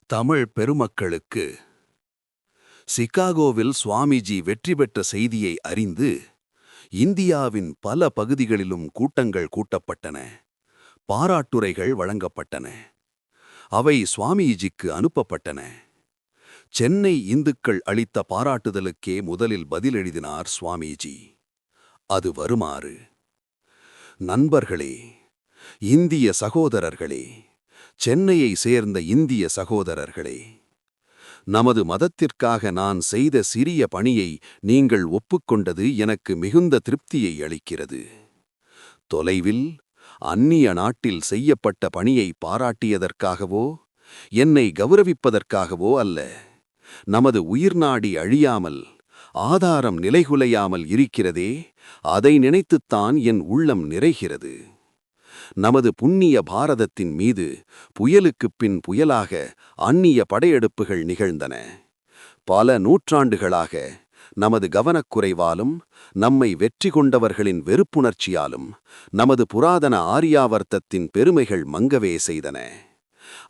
தமிழ் பெருமக்களுக்கு சிகாகோவில் சுவாமிஜி வெற்றி பெற்ற செய்தியை அறிந்து இந்தியாவின் பல பகுதிகளிலும் கூட்டங்கள் கூட்டப்பட்டன. பாராட்டுரைகள் வழங்கப்பட்டன. அவை சுவாமிஜிக்கு அனுப்பப்பட்டன. சென்னை இந்துக்கள் அளித்த பாராட்டுதலுக்கே முதலில் பதில் எழுதினார் சுவாமிஜி. அது வருமாறு: நண்பர்களே, இந்திய சகோதரர்களே, சென்னையை சேர்ந்த இந்திய சகோதரர்களே, நமது மதத்திற்காக நான் செய்த சிறிய பணியை நீங்கள் ஒப்புக்கொண்டது எனக்கு மிகுந்த திருப்தியை அளிக்கிறது. தொலைவில் அந்நிய நாட்டில் செய்யப்பட்ட பணியை பாராட்டியதற்காகவோ என்னை கௌரவிப்பதற்காகவோ அல்ல. நமது உயிர்நாடி அழியாமல், ஆதாரம் நிலைகுலையாமல் இருக்கிறதே, அதை நினைத்துத்தான் என் உள்ளம் நிறைகிறது. நமது புண்ணிய பாரதத்தின் மீது புயலுக்குப் பின் புயலாக அந்நிய படையெடுப்புகள் நிகழ்ந்தன. பல நூற்றாண்டுகளாக நமது கவனக்குறைவாலும் நம்மை வெற்றி கொண்டவர்களின் வெறுப்புணர்ச்சியாலும் நமது புராதன ஆரியாவர்த்தத்தின் பெருமைகள் மங்கவே செய்தன.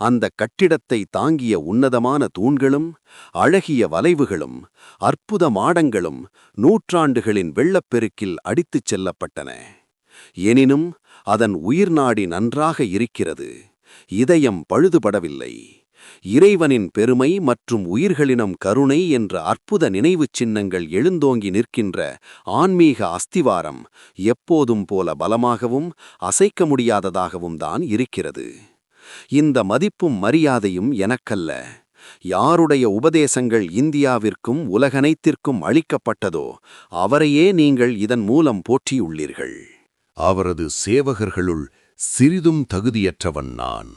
அந்த கட்டிடத்தை தாங்கிய உன்னதமான தூண்களும் அழகிய வளைவுகளும் அற்புத மாடங்களும் நூற்றாண்டுகளின் வெள்ளப்பெருக்கில் அடித்துச் செல்லப்பட்டன. எனினும் அதன் உயிர்நாடி நன்றாக இருக்கிறது. இதயம் பழுதுபடவில்லை. இறைவனின் பெருமை மற்றும் உயிர்களினம் கருணை என்ற அற்புத நினைவுச் சின்னங்கள் எழுந்தோங்கி நிற்கின்ற ஆன்மீக அஸ்திவாரம் எப்போதும் போல பலமாகவும் அசைக்க முடியாததாகவும் தான் இருக்கிறது. இந்த மதிப்பும் மரியாதையும் எனக்கல்ல. யாருடைய உபதேசங்கள் இந்தியாவிற்கும் உலகனைத்திற்கும் அளிக்கப்பட்டதோ அவரையே நீங்கள் இதன் மூலம் போற்றியுள்ளீர்கள். அவரது சேவகர்களுள் சிறிதும் தகுதியற்றவன் நான்.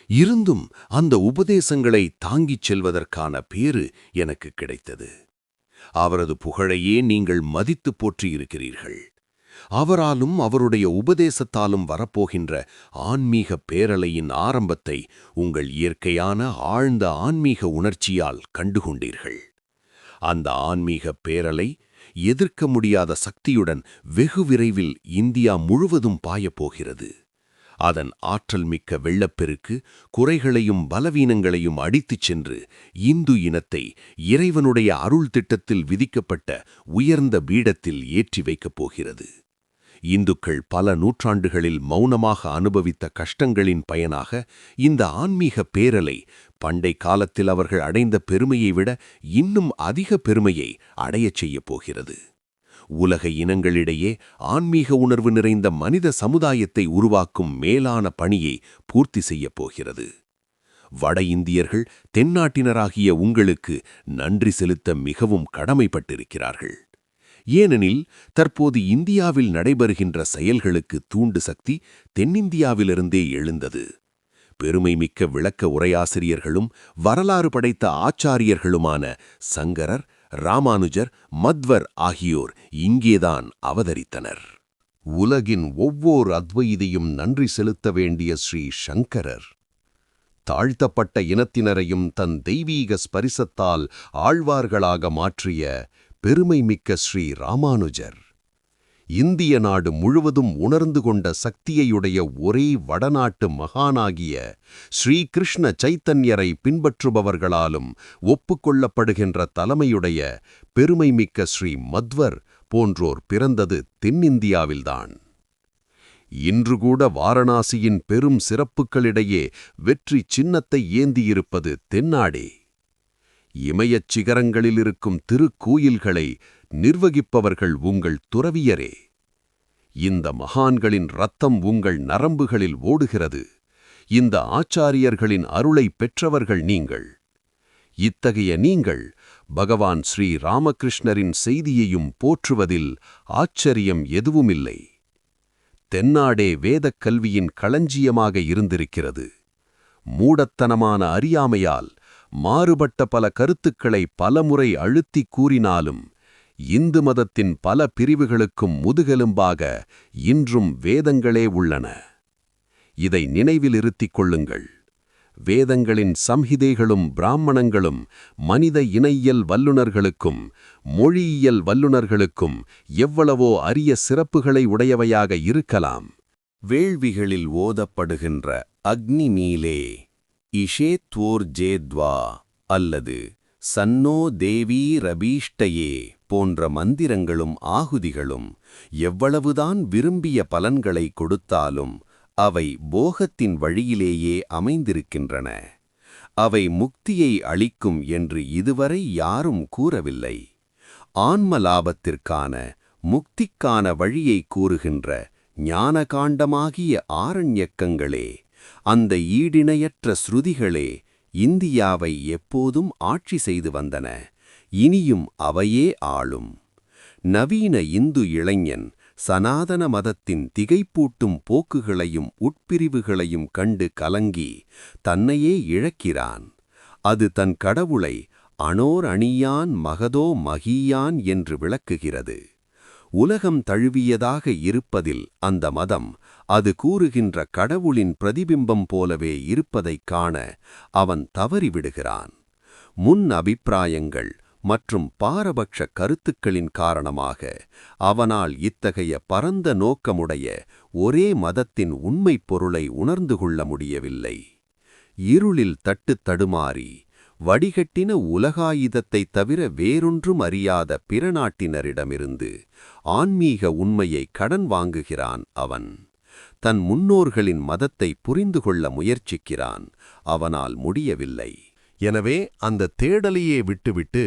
இருந்தும் அந்த உபதேசங்களை தாங்கிச் செல்வதற்கான பேறு எனக்கு கிடைத்தது. அவரது புகழையே நீங்கள் மதித்து போற்றியிருக்கிறீர்கள். அவராலும் அவருடைய உபதேசத்தாலும் வரப்போகின்ற ஆன்மீக பேரலையின் ஆரம்பத்தை உங்கள் இயற்கையான ஆழ்ந்த ஆன்மீக உணர்ச்சியால் கண்டுகொண்டீர்கள். அந்த ஆன்மீக பேரலை எதிர்க்க முடியாத சக்தியுடன் வெகு விரைவில் இந்தியா முழுவதும் பாயப்போகிறது. அதன் ஆற்றல் மிக்க வெள்ளப்பெருக்கு குறைகளையும் பலவீனங்களையும் அடித்துச் சென்று இந்து இனத்தை இறைவனுடைய அருள் திட்டத்தில் விதிக்கப்பட்ட உயர்ந்த பீடத்தில் ஏற்றி வைக்கப் போகிறது. இந்துக்கள் பல நூற்றாண்டுகளில் மௌனமாக அனுபவித்த கஷ்டங்களின் பயனாக இந்த ஆன்மீக பேரலை பண்டை காலத்தில் அவர்கள் அடைந்த பெருமையை விட இன்னும் அதிக பெருமையை அடையச் செய்யப் போகிறது. உலக இனங்களிடையே ஆன்மீக உணர்வு நிறைந்த மனித சமுதாயத்தை உருவாக்கும் மேலான பணியை பூர்த்தி செய்யப் போகிறது. வட இந்தியர்கள் தென்னாட்டினராகிய உங்களுக்கு நன்றி செலுத்த மிகவும் கடமைப்பட்டிருக்கிறார்கள். ஏனெனில் தற்போது இந்தியாவில் நடைபெறுகின்ற செயல்களுக்கு தூண்டு சக்தி தென்னிந்தியாவிலிருந்தே எழுந்தது. பெருமைமிக்க விளக்க உரையாசிரியர்களும் வரலாறு படைத்த ஆச்சாரியர்களுமான சங்கரர், ராமானுஜர், மத்வர் ஆகியோர் இங்கேதான் அவதரித்தனர். உலகின் ஒவ்வொரு அத்வைதியும் நன்றி செலுத்த வேண்டிய ஸ்ரீ சங்கரர், தாழ்த்தப்பட்ட இனத்தினரையும் தன் தெய்வீக ஸ்பரிசத்தால் ஆழ்வார்களாக மாற்றிய பெருமைமிக்க ஸ்ரீ ராமானுஜர், இந்திய நாடு முழுவதும் உணர்ந்து கொண்ட சக்தியையுடைய ஒரே வடநாட்டு மகானாகிய ஸ்ரீ கிருஷ்ண சைத்தன்யரை பின்பற்றுபவர்களாலும் ஒப்புக்கொள்ளப்படுகின்ற தலைமையுடைய பெருமைமிக்க ஸ்ரீ மத்வர் போன்றோர் பிறந்தது தென்னிந்தியாவில்தான். இன்று கூட வாரணாசியின் பெரும் சிறப்புகளிடையே வெற்றி சின்னத்தை ஏந்தியிருப்பது தென்னாடே. இமயச் சிகரங்களில் இருக்கும் திருக்கோயில்களை நிர்வகிப்பவர்கள் உங்கள் துறவியரே. இந்த மகான்களின் இரத்தம் உங்கள் நரம்புகளில் ஓடுகிறது. இந்த ஆச்சாரியர்களின் அருளை பெற்றவர்கள் நீங்கள். இத்தகைய நீங்கள் பகவான் ஸ்ரீ ராமகிருஷ்ணரின் செய்தியையும் போற்றுவதில் ஆச்சரியம் எதுவுமில்லை. தென்னாடே வேதக் கல்வியின் களஞ்சியமாக இருந்திருக்கிறது. மூடத்தனமான அறியாமையால் மாறுபட்ட பல கருத்துக்களை பலமுறை அழுத்திக் கூறினாலும் இந்து மதத்தின் பல பிரிவுகளுக்கும் முதுகெலும்பாக இன்றும் வேதங்களே உள்ளன. இதை நினைவில் இருத்திக் கொள்ளுங்கள். வேதங்களின் சம்ஹிதைகளும் பிராமணங்களும் மனித இணையியல் வல்லுநர்களுக்கும் மொழியியல் வல்லுநர்களுக்கும் எவ்வளவோ அரிய சிறப்புகளை உடையவையாக இருக்கலாம். வேள்விகளில் ஓதப்படுகின்ற அக்னி நீலே இஷேத்வோர் ஜேத்வா அல்லது சன்னோ தேவி ரபீஷ்டயே போன்ற மந்திரங்களும் ஆகுதிகளும் எவ்வளவுதான் விரும்பிய பலன்களை கொடுத்தாலும் அவை போகத்தின் வழியிலேயே அமைந்திருக்கின்றன. அவை முக்தியை அளிக்கும் என்று இதுவரை யாரும் கூறவில்லை. ஆன்ம லாபத்திற்கான முக்திக்கான வழியை கூறுகின்ற ஞானகாண்டமாகிய ஆரண்யக்கங்களே, அந்த ஈடிணையற்ற ஸ்ருதிகளே இந்தியாவை எப்போதும் ஆட்சி செய்து வந்தன. இனியும் அவையே ஆளும். நவீன இந்து இளைஞன் சனாதன மதத்தின் திகைப்பூட்டும் போக்குகளையும் உட்பிரிவுகளையும் கண்டு கலங்கி தன்னையே இழக்கிறான். அது தன் கடவுளை அனோர் அணியான் மகதோ மகியான் என்று விளக்குகிறது. உலகம் தழுவியதாக இருப்பதில் அந்த மதம் அது கூறுகின்ற கடவுளின் பிரதிபிம்பம் போலவே இருப்பதைக் காண அவன் தவறிவிடுகிறான். முன் அபிப்பிராயங்கள் மற்றும் பாரபட்ச கருத்துக்களின் காரணமாக அவனால் இத்தகைய பரந்த நோக்கமுடைய ஒரே மதத்தின் உண்மைப் பொருளை உணர்ந்து கொள்ள முடியவில்லை. இருளில் தட்டுத் தடுமாறி வடிகட்டின உலகாயுதத்தைத் தவிர வேறொன்றும் அறியாத பிற நாட்டினரிடமிருந்து ஆன்மீக உண்மையை கடன் வாங்குகிறான் அவன். தன் முன்னோர்களின் மதத்தை புரிந்து கொள்ள முயற்சிக்கிறான். அவனால் முடியவில்லை. எனவே அந்த தேடலையே விட்டுவிட்டு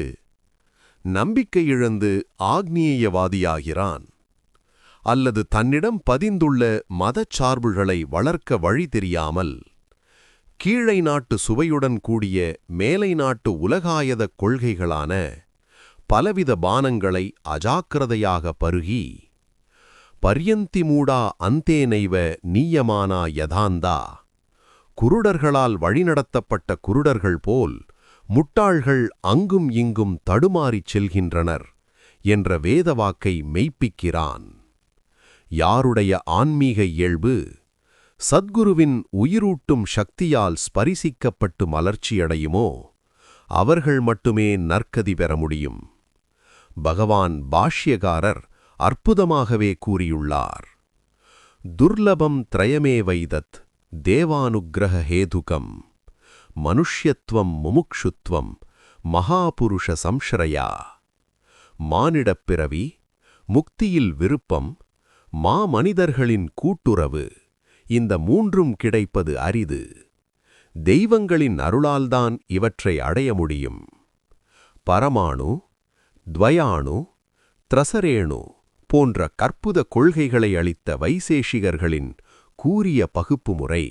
நம்பிக்கை இழந்து ஆக்னியவாதியாகிறான். அல்லது தன்னிடம் பதிந்துள்ள மதச்சார்புகளை வளர்க்க வழி தெரியாமல் கீழை நாட்டு சுவையுடன் கூடிய மேலை நாட்டு உலகாயதக் கொள்கைகளான பலவித பானங்களை அஜாக்கிரதையாக பருகி பர்யந்தி மூடா அந்தேனைவ நீயமானா யதாந்தா, குருடர்களால் வழிநடத்தப்பட்ட குருடர்கள் போல் முட்டாள்கள் அங்கும் இங்கும் தடுமாறிச் செல்கின்றனர் என்ற வேதவாக்கை மெய்ப்பிக்கிறான். யாருடைய ஆன்மீக இயல்பு சத்குருவின் உயிரூட்டும் சக்தியால் ஸ்பரிசிக்கப்பட்டு மலர்ச்சியடையுமோ அவர்கள் மட்டுமே நற்கதி பெற முடியும். பகவான் பாஷ்யகாரர் அற்புதமாகவே கூறியுள்ளார். துர்லபம் த்ரயமே வைதத் தேவானுக்கிரக ஹேதுகம் மனுஷ்யத்வம் முமுக்ஷுத்வம் மகாபுருஷ சம்ஸ்ரயா. மானிடப் பிறவி, முக்தியில் விருப்பம், மாமனிதர்களின் கூட்டுறவு, இந்த மூன்றும் கிடைப்பது அரிது. தெய்வங்களின் அருளால்தான் இவற்றை அடைய முடியும். பரமாணு, துவயாணு, திரசரேணு போன்ற கற்புத கொள்கைகளை அளித்த வைசேஷிகர்களின் கூரிய பகுப்பு முறை,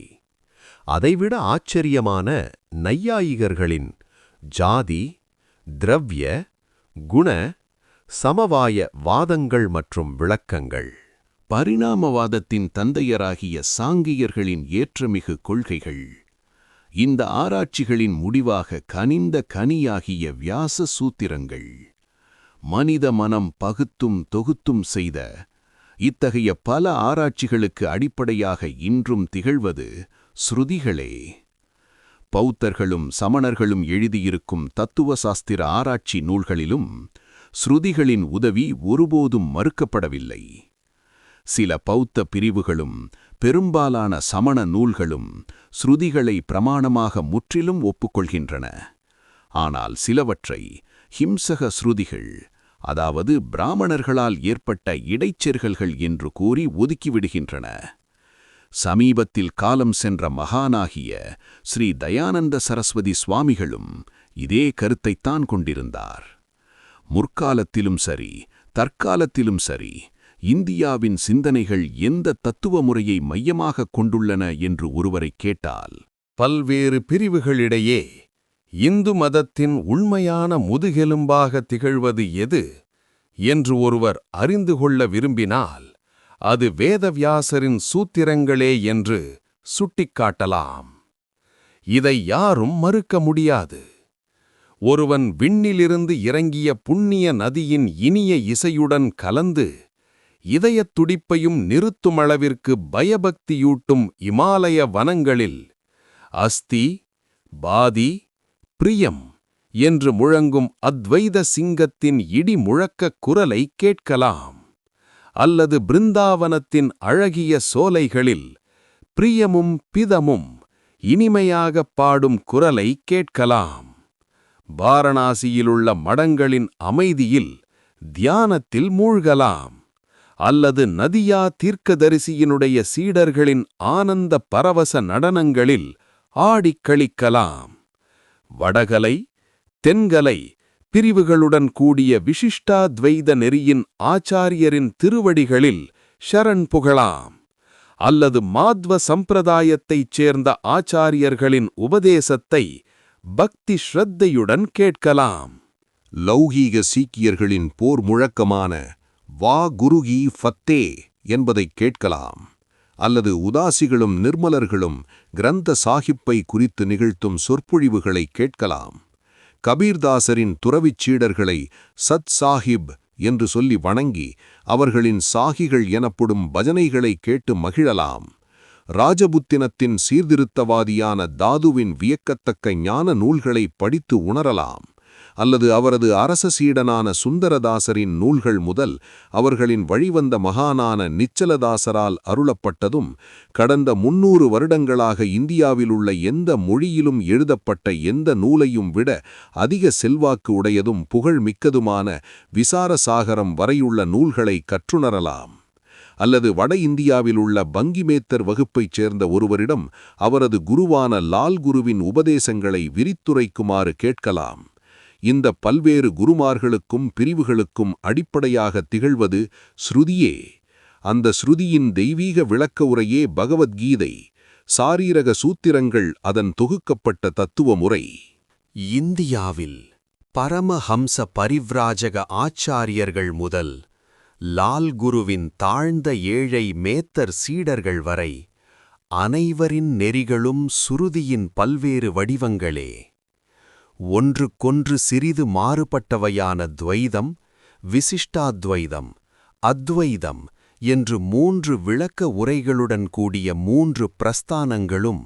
அதைவிட ஆச்சரியமான நையாயிகர்களின் ஜாதி, திரவ்ய, குண, சமவாய வாதங்கள் மற்றும் விளக்கங்கள், பரிணாமவாதத்தின் தந்தையராகிய சாங்கியர்களின் ஏற்றமிகு கொள்கைகள், இந்த ஆராய்ச்சிகளின் முடிவாக கனிந்த கனியாகிய வியாச சூத்திரங்கள், மனித மனம் பகுத்தும் தொகுத்தும் செய்த இத்தகைய பல ஆராய்ச்சிகளுக்கு அடிப்படையாக இன்றும் திகழ்வது ஸ்ருதிகளே. பௌத்தர்களும் சமணர்களும் எழுதியிருக்கும் தத்துவ சாஸ்திர ஆராய்ச்சி நூல்களிலும் ஸ்ருதிகளின் உதவி ஒருபோதும் மறுக்கப்படவில்லை. சில பௌத்த பிரிவுகளும் பெரும்பாலான சமண நூல்களும் ஸ்ருதிகளை பிரமாணமாக முற்றிலும் ஒப்புக்கொள்கின்றன. ஆனால் சிலவற்றை ஹிம்சக ஸ்ருதிகள், அதாவது பிராமணர்களால் ஏற்பட்ட இடைச்செருகல்கள் என்று கூறி ஒதுக்கிவிடுகின்றன. சமீபத்தில் காலம் சென்ற மகானாகிய ஸ்ரீ தயானந்த சரஸ்வதி சுவாமிகளும் இதே கருத்தைத்தான் கொண்டிருந்தார். முற்காலத்திலும் சரி தற்காலத்திலும் சரி இந்தியாவின் சிந்தனைகள் எந்த தத்துவ முறையை மையமாகக் கொண்டுள்ளன என்று ஒருவரை கேட்டால், பல்வேறு பிரிவுகளிடையே இந்து மதத்தின் உண்மையான முதுகெலும்பாக திகழ்வது எது என்று ஒருவர் அறிந்து கொள்ள விரும்பினால் அது வேதவியாசரின் சூத்திரங்களே என்று சுட்டிக்காட்டலாம். இதை யாரும் மறுக்க முடியாது. ஒருவன் விண்ணிலிருந்து இறங்கிய புண்ணிய நதியின் இனிய இசையுடன் கலந்து இதயத் துடிப்பையும் நிறுத்துமளவிற்கு பயபக்தியூட்டும் இமாலய வனங்களில் அஸ்தி, பாதி, பிரியம் என்று முழங்கும் அத்வைத சிங்கத்தின் இடி முழக்கக் குரலை கேட்கலாம். அல்லது பிருந்தாவனத்தின் அழகிய சோலைகளில் பிரியமும் பிதமும் இனிமையாகப் பாடும் குரலை கேட்கலாம். வாரணாசியிலுள்ள மடங்களின் அமைதியில் தியானத்தில் மூழ்கலாம். அல்லது நதியா தீர்க்கதரிசியினுடைய சீடர்களின் ஆனந்த பரவச நடனங்களில் ஆடிக் களிக்கலாம். வடகலை, தென்கலை பிரிவுகளுடன் கூடிய விசிஷ்டாத்வைத நெறியின் ஆச்சாரியரின் திருவடிகளில் ஷரண் புகழாம். அல்லது மாத்வ சம்பிரதாயத்தைச் சேர்ந்த ஆச்சாரியர்களின் உபதேசத்தை பக்தி ஸ்ரத்தையுடன் கேட்கலாம். லௌகீக சீக்கியர்களின் போர் முழக்கமான வா குருகி ஃபத்தே என்பதைக் கேட்கலாம். அல்லது உதாசிகளும் நிர்மலர்களும் கிரந்த சாஹிப்பை குறித்து நிகழ்த்தும் சொற்பொழிவுகளைக் கேட்கலாம். கபீர்தாசரின் துறவிச் சீடர்களை சத் சாஹிப் என்று சொல்லி வணங்கி அவர்களின் சாகிகள் எனப்படும் பஜனைகளை கேட்டு மகிழலாம். ராஜபுத்தினத்தின் சீர்திருத்தவாதியான தாதுவின் வியக்கத்தக்க ஞான நூல்களை படித்து உணரலாம். அல்லது அவரது அரச சீடனான சுந்தரதாசரின் நூல்கள் முதல் அவர்களின் வழிவந்த மகானான நிச்சலதாசரால் அருளப்பட்டதும் கடந்த 300 வருடங்களாக இந்தியாவிலுள்ள எந்த மொழியிலும் எழுதப்பட்ட எந்த நூலையும் விட அதிக செல்வாக்கு உடையதும் புகழ்மிக்கதுமான விசாரசாகரம் வரையுள்ள நூல்களை கற்றுணரலாம். அல்லது வட இந்தியாவிலுள்ள பங்கிமேத்தர் வகுப்பைச் சேர்ந்த ஒருவரிடம் அவரது குருவான லால் குருவின் உபதேசங்களை விரித்துரைக்குமாறு கேட்கலாம். இந்த பல்வேறு குருமார்களுக்கும் பிரிவுகளுக்கும் அடிப்படையாக திகழ்வது ஸ்ருதியே. அந்த ஸ்ருதியின் தெய்வீக விளக்க உரையே பகவத்கீதை. சாரீரக சூத்திரங்கள் அதன் தொகுக்கப்பட்ட தத்துவ முறை. இந்தியாவில் பரமஹம்ச பரிவ்ராஜக ஆச்சாரியர்கள் முதல் லால் குருவின் தாழ்ந்த ஏழை மேத்தர் சீடர்கள் வரை அனைவரின் நெறிகளும் சுருதியின் பல்வேறு வடிவங்களே. ஒன்றுக்கொன்று சிறிது மாறுபட்டவையான துவைதம், விசிஷ்டாத்வைதம், அத்வைதம் என்று 3 விளக்க உரைகளுடன் கூடிய 3 பிரஸ்தானங்களும்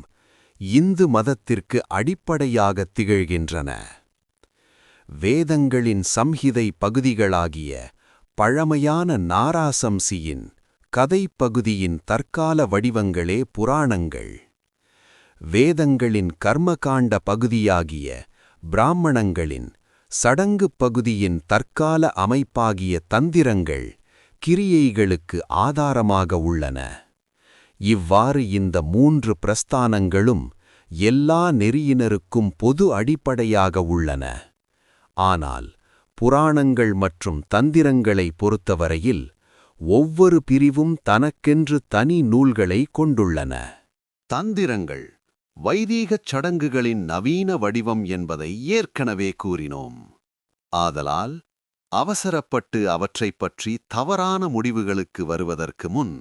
இந்து மதத்திற்கு அடிப்படையாகத் திகழ்கின்றன. வேதங்களின் சம்ஹிதை பகுதிகளாகிய பழமையான நாராசம்சியின் கதைப்பகுதியின் தற்கால வடிவங்களே புராணங்கள். வேதங்களின் கர்மகாண்ட பகுதியாகிய பிராமணங்களின் சடங்கு பகுதியின் தற்கால அமைப்பாகிய தந்திரங்கள் கிரியைகளுக்கு ஆதாரமாக உள்ளன. இவ்வாறு இந்த 3 பிரஸ்தானங்களும் எல்லா நெறியினருக்கும் பொது அடிப்படையாக உள்ளன. ஆனால் புராணங்கள் மற்றும் தந்திரங்களை பொறுத்தவரையில் ஒவ்வொரு பிரிவும் தனக்கென்று தனி நூல்களை கொண்டுள்ளன. தந்திரங்கள் வைதீகச் சடங்குகளின் நவீன வடிவம் என்பதை ஏற்கனவே கூறினோம். ஆதலால் அவசரப்பட்டு அவற்றைப் பற்றி தவறான முடிவுகளுக்கு வருவதற்கு முன்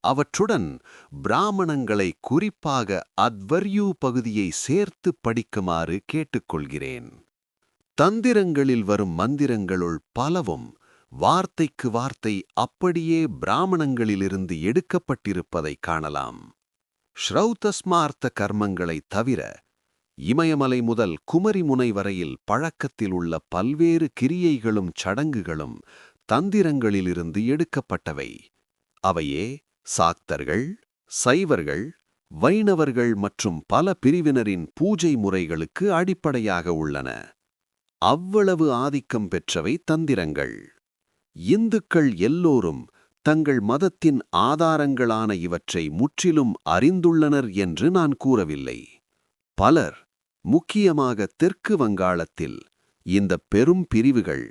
அவற்றுடன் பிராமணங்களை குறிப்பாக அத்வர்யூ பகுதியை சேர்த்து படிக்குமாறு கேட்டுக்கொள்கிறேன். தந்திரங்களில் வரும் மந்திரங்களுள் பலவும் வார்த்தைக்கு வார்த்தை அப்படியே பிராமணங்களிலிருந்து எடுக்கப்பட்டிருப்பதைக் காணலாம். ஸ்ரௌதஸ்மார்த்த கர்மங்களைத் தவிர இமயமலை முதல் குமரிமுனை வரையில் பழக்கத்தில் உள்ள பல்வேறு கிரியைகளும் சடங்குகளும் தந்திரங்களிலிருந்து எடுக்கப்பட்டவை. அவையே சாக்தர்கள், சைவர்கள், வைணவர்கள் மற்றும் பல பிரிவினரின் பூஜை முறைகளுக்கு அடிப்படையாக உள்ளன. அவ்வளவு ஆதிக்கம் பெற்றவை தந்திரங்கள். இந்துக்கள் எல்லோரும் தங்கள் மதத்தின் ஆதாரங்களான இவற்றை முற்றிலும் அறிந்துள்ளனர் என்று நான் கூறவில்லை. பலர், முக்கியமாக தெற்கு வங்காளத்தில், இந்த பெரும் பிரிவுகள்,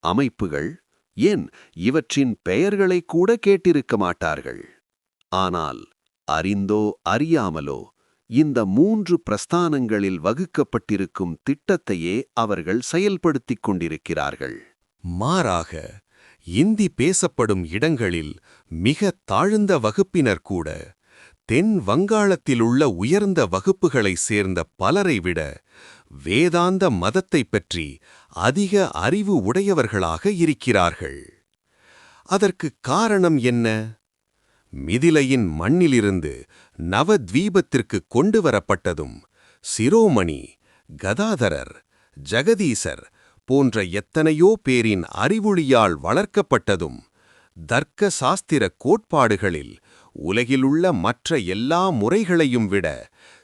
அமைப்புகள், ஏன் இவற்றின் பெயர்களை கூட கேட்டிருக்க மாட்டார்கள். ஆனால் அறிந்தோ அறியாமலோ இந்த 3 பிரஸ்தானங்களில் வகுக்கப்பட்டிருக்கும் திட்டத்தையே அவர்கள் செயல்படுத்திக் கொண்டிருக்கிறார்கள். மாறாக இந்தி பேசப்படும் இடங்களில் மிக தாழ்ந்த வகுப்பினர் கூட தென் வங்காளத்திலுள்ள உயர்ந்த வகுப்புகளைச் சேர்ந்த பலரை விட வேதாந்த மதத்தைப் பற்றி அதிக அறிவு உடையவர்களாக இருக்கிறார்கள். அதற்குக் காரணம் என்ன? மிதிலையின் மண்ணிலிருந்து நவத்வீபத்திற்கு கொண்டு வரப்பட்டதும் சிரோமணி, கதாதரர், ஜெகதீசர் போன்ற எத்தனையோ பேரின் அறிவொளியால் வளர்க்கப்பட்டதும் தர்க்க சாஸ்திர கோட்பாடுகளில் உலகிலுள்ள மற்ற எல்லா முறைகளையும் விட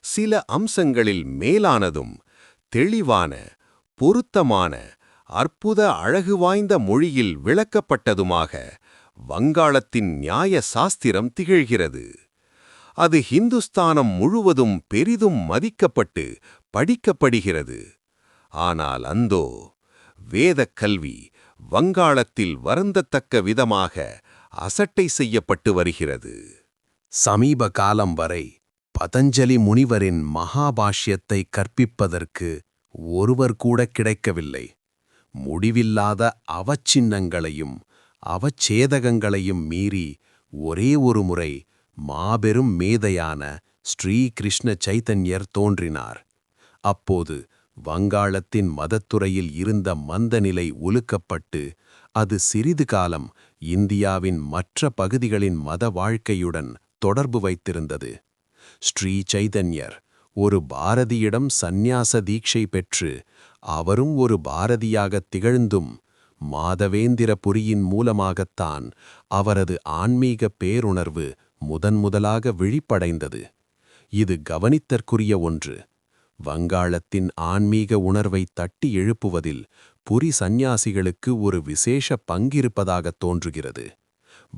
சில அம்சங்களில் மேலானதும் தெளிவான, பொருத்தமான, அற்புத அழகு வாய்ந்த மொழியில் விளக்கப்பட்டதுமாக வங்காளத்தின் நியாய சாஸ்திரம் திகழ்கிறது. அது ஹிந்துஸ்தானம் முழுவதும் பெரிதும் மதிக்கப்பட்டு படிக்கப்படுகிறது. ஆனால் அந்தோ வேதக் கல்வி வங்காளத்தில் வருந்தத்தக்க விதமாக அசட்டை செய்யப்பட்டு வருகிறது. சமீப காலம் வரை பதஞ்சலி முனிவரின் மகாபாஷ்யத்தை கற்பிப்பதற்கு ஒருவர் கூட கிடைக்கவில்லை. முடிவில்லாத அவச்சின்னங்களையும் அவச்சேதகங்களையும் மீறி ஒரே ஒரு முறை மாபெரும் மேதையான ஸ்ரீ கிருஷ்ண சைதன்யர் தோன்றினார். அப்போது வங்காளத்தின் மதத்துறையில் இருந்த மந்தநிலை உலுக்கப்பட்டு அது சிறிது காலம் இந்தியாவின் மற்ற பகுதிகளின் மத வாழ்க்கையுடன் தொடர்பு வைத்திருந்தது. ஸ்ரீ சைதன்யர் ஒரு பாரதியிடம் சந்நியாச தீட்சை பெற்று அவரும் ஒரு பாரதியாகத் திகழ்ந்தும் மாதவேந்திரபுரியின் மூலமாகத்தான் அவரது ஆன்மீக பேருணர்வு முதன்முதலாக விழிப்படைந்தது. இது கவனித்தற்குரிய ஒன்று. வங்காளத்தின் ஆன்மீக உணர்வை தட்டி எழுப்புவதில் புரி சந்நியாசிகளுக்கு ஒரு விசேஷ பங்கிருப்பதாகத் தோன்றுகிறது.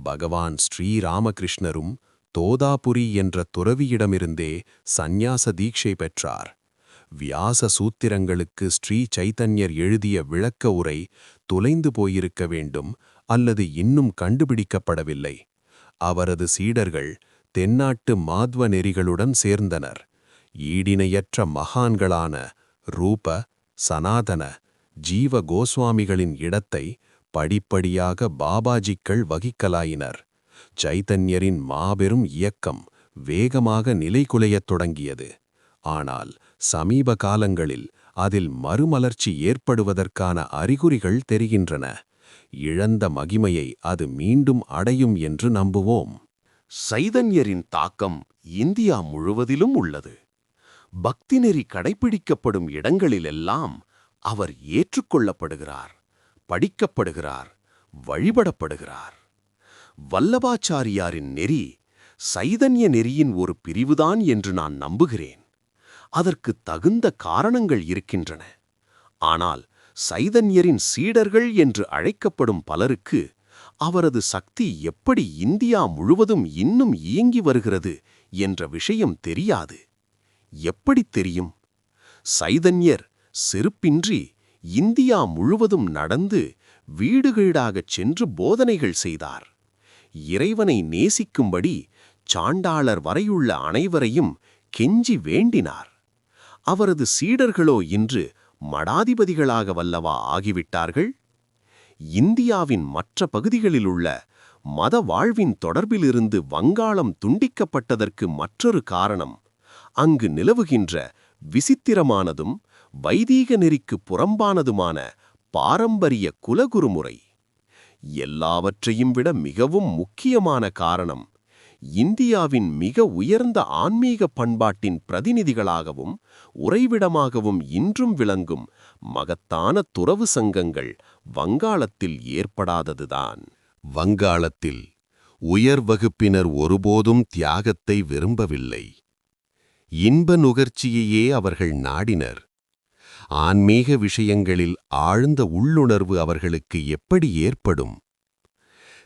பகவான் ஸ்ரீராமகிருஷ்ணரும் தோதாபுரி என்ற துறவியிடமிருந்தே சந்நியாச தீட்சை பெற்றார். வியாச சூத்திரங்களுக்கு ஸ்ரீ சைதன்யர் எழுதிய விளக்க உரை தொலைந்து போயிருக்க வேண்டும் அல்லது இன்னும் கண்டுபிடிக்கப்படவில்லை. அவரது சீடர்கள் தென்னாட்டு மாத்வ நெறிகளுடன் சேர்ந்தனர். ஈடிணையற்ற மகான்களான ரூப, சனாதன, ஜீவ கோஸ்வாமிகளின் இடத்தை படிப்படியாக பாபாஜிக்கள் வகிக்கலாயினர். சைதன்யரின் மாபெரும் இயக்கம் வேகமாக நிலைகுலையத் தொடங்கியது. ஆனால் சமீப காலங்களில் அதில் மறுமலர்ச்சி ஏற்படுவதற்கான அறிகுறிகள் தெரிகின்றன. இழந்த மகிமையை அது மீண்டும் அடையும் என்று நம்புவோம். சைதன்யரின் தாக்கம் இந்தியா முழுவதிலும் உள்ளது. பக்திநெறி கடைப்பிடிக்கப்படும் இடங்களிலெல்லாம் அவர் ஏற்றுக்கொள்ளப்படுகிறார், படிக்கப்படுகிறார், வழிபடப்படுகிறார். வல்லபாச்சாரியாரின் நெறி சைதன்ய நெறியின் ஒரு பிரிவுதான் என்று நான் நம்புகிறேன். அதற்கு தகுந்த காரணங்கள் இருக்கின்றன. ஆனால் சைதன்யரின் சீடர்கள் என்று அழைக்கப்படும் பலருக்கு அவரது சக்தி எப்படி இந்தியா முழுவதும் இன்னும் இயங்கி வருகிறது என்ற விஷயம் தெரியாது. எப்படி தெரியும்? சைதன்யர் செருப்பின்றி இந்தியா முழுவதும் நடந்து வீடுகீடாகச் சென்று போதனைகள் செய்தார். இறைவனை நேசிக்கும்படி சாண்டாளர் வரையுள்ள அனைவரையும் கெஞ்சி வேண்டினார். அவரது சீடர்களோ இன்று மடாதிபதிகளாக வல்லவா ஆகிவிட்டார்கள்? இந்தியாவின் மற்ற பகுதிகளிலுள்ள மத வாழ்வின் தொடர்பிலிருந்து வங்காளம் துண்டிக்கப்பட்டதற்கு மற்றொரு காரணம் அங்கு நிலவுகின்ற விசித்திரமானதும் வைதீக நெறிக்கு புறம்பானதுமான பாரம்பரிய குலகுருமுறை. எல்லாவற்றையும் விட மிகவும் முக்கியமான காரணம் இந்தியாவின் மிக உயர்ந்த ஆன்மீக பண்பாட்டின் பிரதிநிதிகளாகவும் உறைவிடமாகவும் இன்றும் விளங்கும் மகத்தான துறவு சங்கங்கள் வங்காளத்தில் ஏற்படாததுதான். வங்காளத்தில் உயர் வகுப்பினர் ஒருபோதும் தியாகத்தை விரும்பவில்லை. இன்ப நுகர்ச்சியையே அவர்கள் நாடினர். ஆன்மீக விஷயங்களில் ஆழ்ந்த உள்ளுணர்வு அவர்களுக்கு எப்படி ஏற்படும்?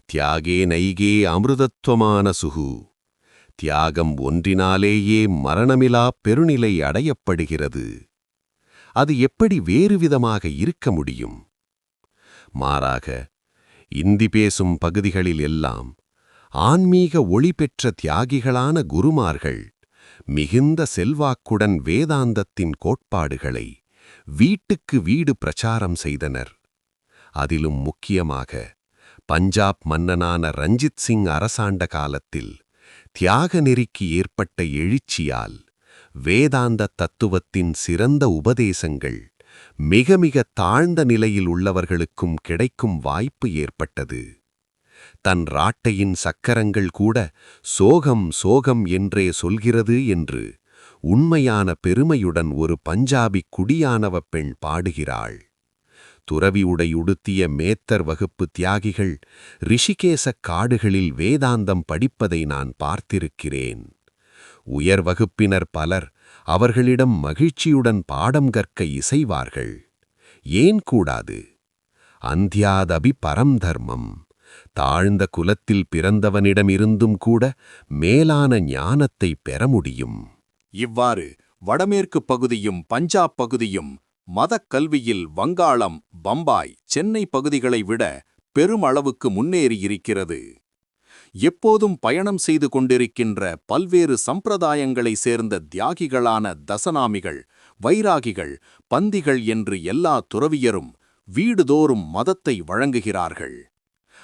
தியாகே நைகே அமிர்தத்வமான சுகு. தியாகம் ஒன்றினாலேயே மரணமிலா பெருநிலை அடையப்படுகிறது. அது எப்படி வேறுவிதமாக இருக்க முடியும்? மாறாக இந்தி பேசும் பகுதிகளில் எல்லாம் ஆன்மீக ஒளி பெற்ற தியாகிகளான குருமார்கள் மிகுந்த செல்வாக்குடன் வேதாந்தத்தின் கோட்பாடுகளை வீட்டுக்கு வீடு பிரச்சாரம் செய்தனர். அதிலும் முக்கியமாக பஞ்சாப் மன்னனான ரஞ்சித் சிங் அரசாண்ட காலத்தில் தியாக நெறிக்கு ஏற்பட்ட எழுச்சியால் வேதாந்த தத்துவத்தின் சிறந்த உபதேசங்கள் மிக மிக தாழ்ந்த நிலையில் உள்ளவர்களுக்கும் கிடைக்கும் வாய்ப்பு ஏற்பட்டது. தன் ராட்டையின் சக்கரங்கள் கூட சோகம் சோகம் என்றே சொல்கிறது என்று உண்மையான பெருமையுடன் ஒரு பஞ்சாபி குடியானவ பெண் பாடுகிறாள். துறவி உடை உடுத்திய மேத்தர் வகுப்பு தியாகிகள் ரிஷிகேசக் காடுகளில் வேதாந்தம் படிப்பதை நான் பார்த்திருக்கிறேன். உயர் வகுப்பினர் பலர் அவர்களிடம் மகிழ்ச்சியுடன் பாடம் கற்க இசைவார்கள். ஏன் கூடாது? அந்தியாதபி பரம் தர்மம். தாழ்ந்த குலத்தில் பிறந்தவனிடமிருந்தும் கூட மேலான ஞானத்தை பெற முடியும். இவ்வாறு வடமேற்கு பகுதியும் பஞ்சாப் பகுதியும் மதக் கல்வியில் வங்காளம், பம்பாய், சென்னை பகுதிகளை விட பெருமளவுக்கு முன்னேறியிருக்கிறது. எப்போதும் பயணம் செய்து கொண்டிருக்கின்ற பல்வேறு சம்பிரதாயங்களை சேர்ந்த தியாகிகளான தசநாமிகள், வைராகிகள், பந்திகள் என்று எல்லா துறவியரும் வீடுதோறும் மதத்தை வழங்குகிறார்கள்.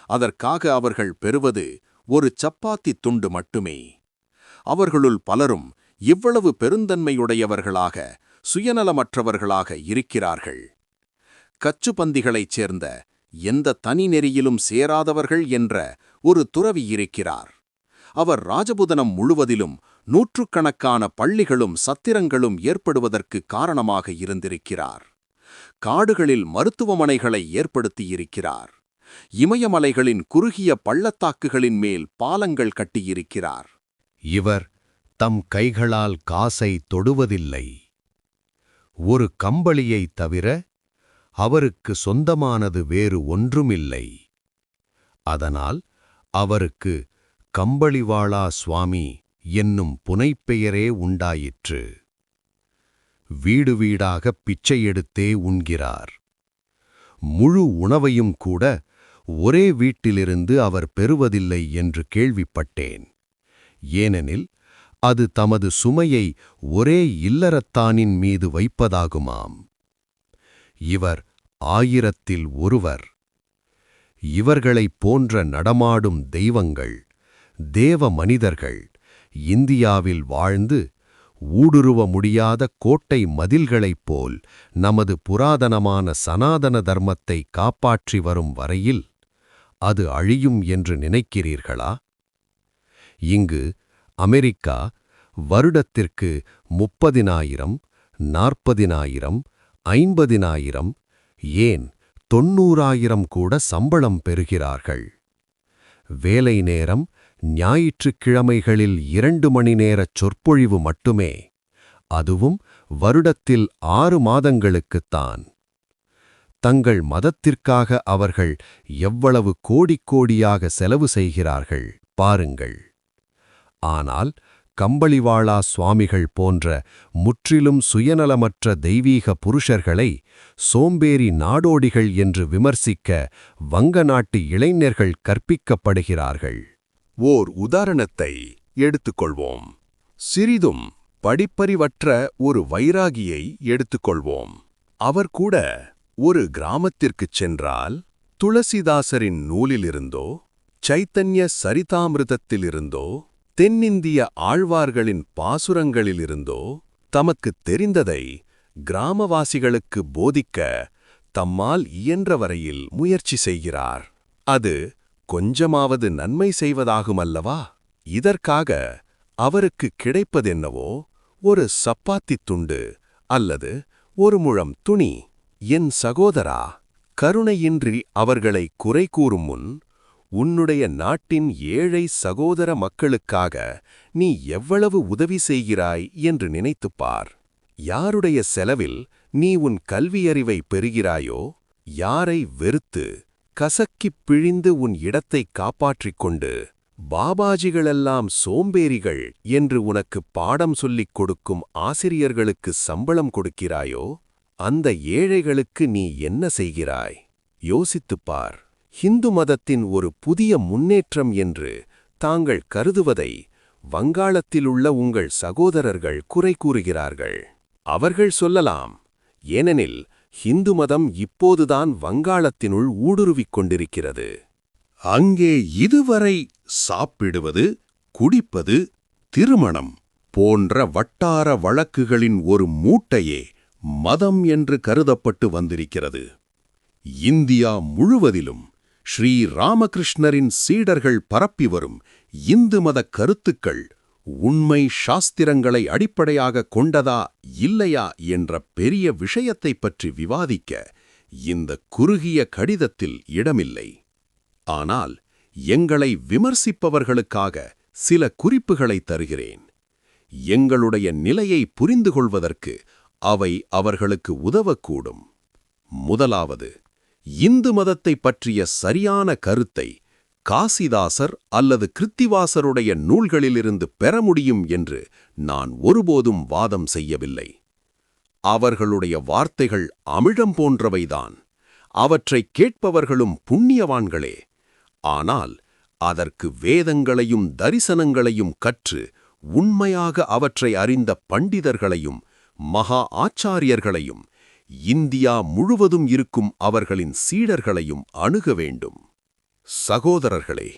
அதற்காக அவர்கள் பெறுவது ஒரு சப்பாத்தி துண்டு மட்டுமே. அவர்களுள் பலரும் இவ்வளவு பெருந்தன்மையுடையவர்களாக, சுயநலமற்றவர்களாக இருக்கிறார்கள். கச்சுப்பந்திகளைச் சேர்ந்த எந்த தனி நெறியிலும் சேராதவர்கள் என்ற ஒரு துறவி இருக்கிறார். அவர் ராஜபுதனம் முழுவதிலும் நூற்றுக்கணக்கான பள்ளிகளும் சத்திரங்களும் ஏற்படுவதற்கு காரணமாக இருந்திருக்கிறார். காடுகளில் மருத்துவமனைகளை ஏற்படுத்தியிருக்கிறார். இமயமலைகளின் குறுகிய பள்ளத்தாக்குகளின் மேல் பாலங்கள் கட்டியிருக்கிறார். இவர் தம் கைகளால் காசை தொடுவதில்லை. ஒரு கம்பளியைத் தவிர அவருக்கு சொந்தமானது வேறு ஒன்றுமில்லை. அதனால் அவருக்கு கம்பளிவாளா சுவாமி என்னும் புனைப்பெயரே உண்டாயிற்று. வீடு வீடாகப் பிச்சை எடுத்தே உண்கிறார். முழு உணவையும் கூட ஒரே வீட்டிலிருந்து அவர் பெறுவதில்லை என்று கேள்விப்பட்டேன். ஏனெனில் அது தமது சுமையை ஒரே இல்லறத்தானின் மீது வைப்பதாகுமாம். இவர் 1000-ல் ஒருவர். இவர்களைப் போன்ற நடமாடும் தெய்வங்கள், தேவ மனிதர்கள் இந்தியாவில் வாழ்ந்து ஊடுருவ முடியாத கோட்டை மதில்களைப் போல் நமது புராதனமான சனாதன தர்மத்தை காப்பாற்றி வரும் வரையில் அது அழியும் என்று நினைக்கிறீர்களா? இங்கு அமெரிக்கா வருடத்திற்கு 30,000, 40,000, 50,000, ஏன் 90,000 கூட சம்பளம் பெறுகிறார்கள். வேலை நேரம் ஞாயிற்றுக்கிழமைகளில் 2 மணி நேரச் சொற்பொழிவு மட்டுமே, அதுவும் வருடத்தில் 6 மாதங்களுக்குத்தான். தங்கள் மதத்திற்காக அவர்கள் எவ்வளவு கோடிக்கோடியாக செலவு செய்கிறார்கள் பாருங்கள். ஆனால் கம்பளிவாளா சுவாமிகள் போன்ற முற்றிலும் சுயநலமற்ற தெய்வீக புருஷர்களை சோம்பேறி நாடோடிகள் என்று விமர்சிக்க வங்க நாட்டு இளைஞர்கள் கற்பிக்கப்படுகிறார்கள். ஓர் உதாரணத்தை எடுத்துக்கொள்வோம். சிறிதும் படிப்பறிவற்ற ஒரு வைராகியை எடுத்துக்கொள்வோம். அவர் கூட ஒரு கிராமத்திற்குச் சென்றால் துளசிதாசரின் நூலிலிருந்தோ, சைத்தன்ய சரிதாமிருதத்திலிருந்தோ, தென்னிந்திய ஆழ்வார்களின் பாசுரங்களிலிருந்தோ தமக்குத் தெரிந்ததை கிராமவாசிகளுக்கு போதிக்க தம்மால் இயன்ற வரையில் முயற்சி செய்கிறார். அது கொஞ்சமாவது நன்மை செய்வதாகுமல்லவா? இதற்காக அவருக்கு கிடைப்பதென்னவோ ஒரு சப்பாத்தித் துண்டு அல்லது ஒரு முழம் துணி. என் சகோதரா, கருணையின்றி அவர்களை குறை கூறும் முன் உன்னுடைய நாட்டின் ஏழை சகோதர மக்களுக்காக நீ எவ்வளவு உதவி செய்கிறாய் என்று நினைத்துப்பார். யாருடைய செலவில் நீ உன் கல்வியறிவை பெறுகிறாயோ, யாரை வெறுத்து கசக்கிப் பிழிந்து உன் இடத்தைக் காப்பாற்றிக் கொண்டு பாபாஜிகளெல்லாம் சோம்பேறிகள் என்று உனக்கு பாடம் சொல்லிக் கொடுக்கும் ஆசிரியர்களுக்கு சம்பளம் கொடுக்கிறாயோ, அந்த ஏழைகளுக்கு நீ என்ன செய்கிறாய்? யோசித்துப்பார். ஹிந்து மதத்தின் ஒரு புதிய முன்னேற்றம் என்று தாங்கள் கருதுவதை வங்காளத்திலுள்ள உங்கள் சகோதரர்கள் குறை கூறுகிறார்கள். அவர்கள் சொல்லலாம், ஏனெனில் ஹிந்து மதம் இப்போதுதான் வங்காளத்தினுள் ஊடுருவிக் கொண்டிருக்கிறது. அங்கே இதுவரை சாப்பிடுவது, குடிப்பது, திருமணம் போன்ற வட்டார வழக்குகளின் ஒரு மூட்டையே மதம் என்று கருதப்பட்டு வந்திருக்கிறது. இந்தியா முழுவதிலும் ஸ்ரீ ராமகிருஷ்ணரின் சீடர்கள் பரப்பி வரும் இந்து மதக் கருத்துக்கள் உண்மை சாஸ்திரங்களை அடிப்படையாகக் கொண்டதா இல்லையா என்ற பெரிய விஷயத்தைப் பற்றி விவாதிக்க இந்த குறுகிய கடிதத்தில் இடமில்லை. ஆனால் எங்களை விமர்சிப்பவர்களுக்காக சில குறிப்புகளை தருகிறேன். எங்களுடைய நிலையை புரிந்து கொள்வதற்கு அவை அவர்களுக்கு உதவக்கூடும். முதலாவது, இந்து மதத்தைப் பற்றிய சரியான கருத்தை காசிதாசர் அல்லது கிருத்திவாசருடைய நூல்களிலிருந்து பெற முடியும் என்று நான் ஒருபோதும் வாதம் செய்யவில்லை. அவர்களுடைய வார்த்தைகள் அமிழம் போன்றவைதான். அவற்றைக் கேட்பவர்களும் புண்ணியவான்களே. ஆனால் அதற்கு வேதங்களையும் தரிசனங்களையும் கற்று உண்மையாக அவற்றை அறிந்த பண்டிதர்களையும் மகா ஆச்சாரியர்களையும் இந்தியா முழுவதும் இருக்கும் அவர்களின் சீடர்களையும் அணுக வேண்டும். சகோதரர்களே,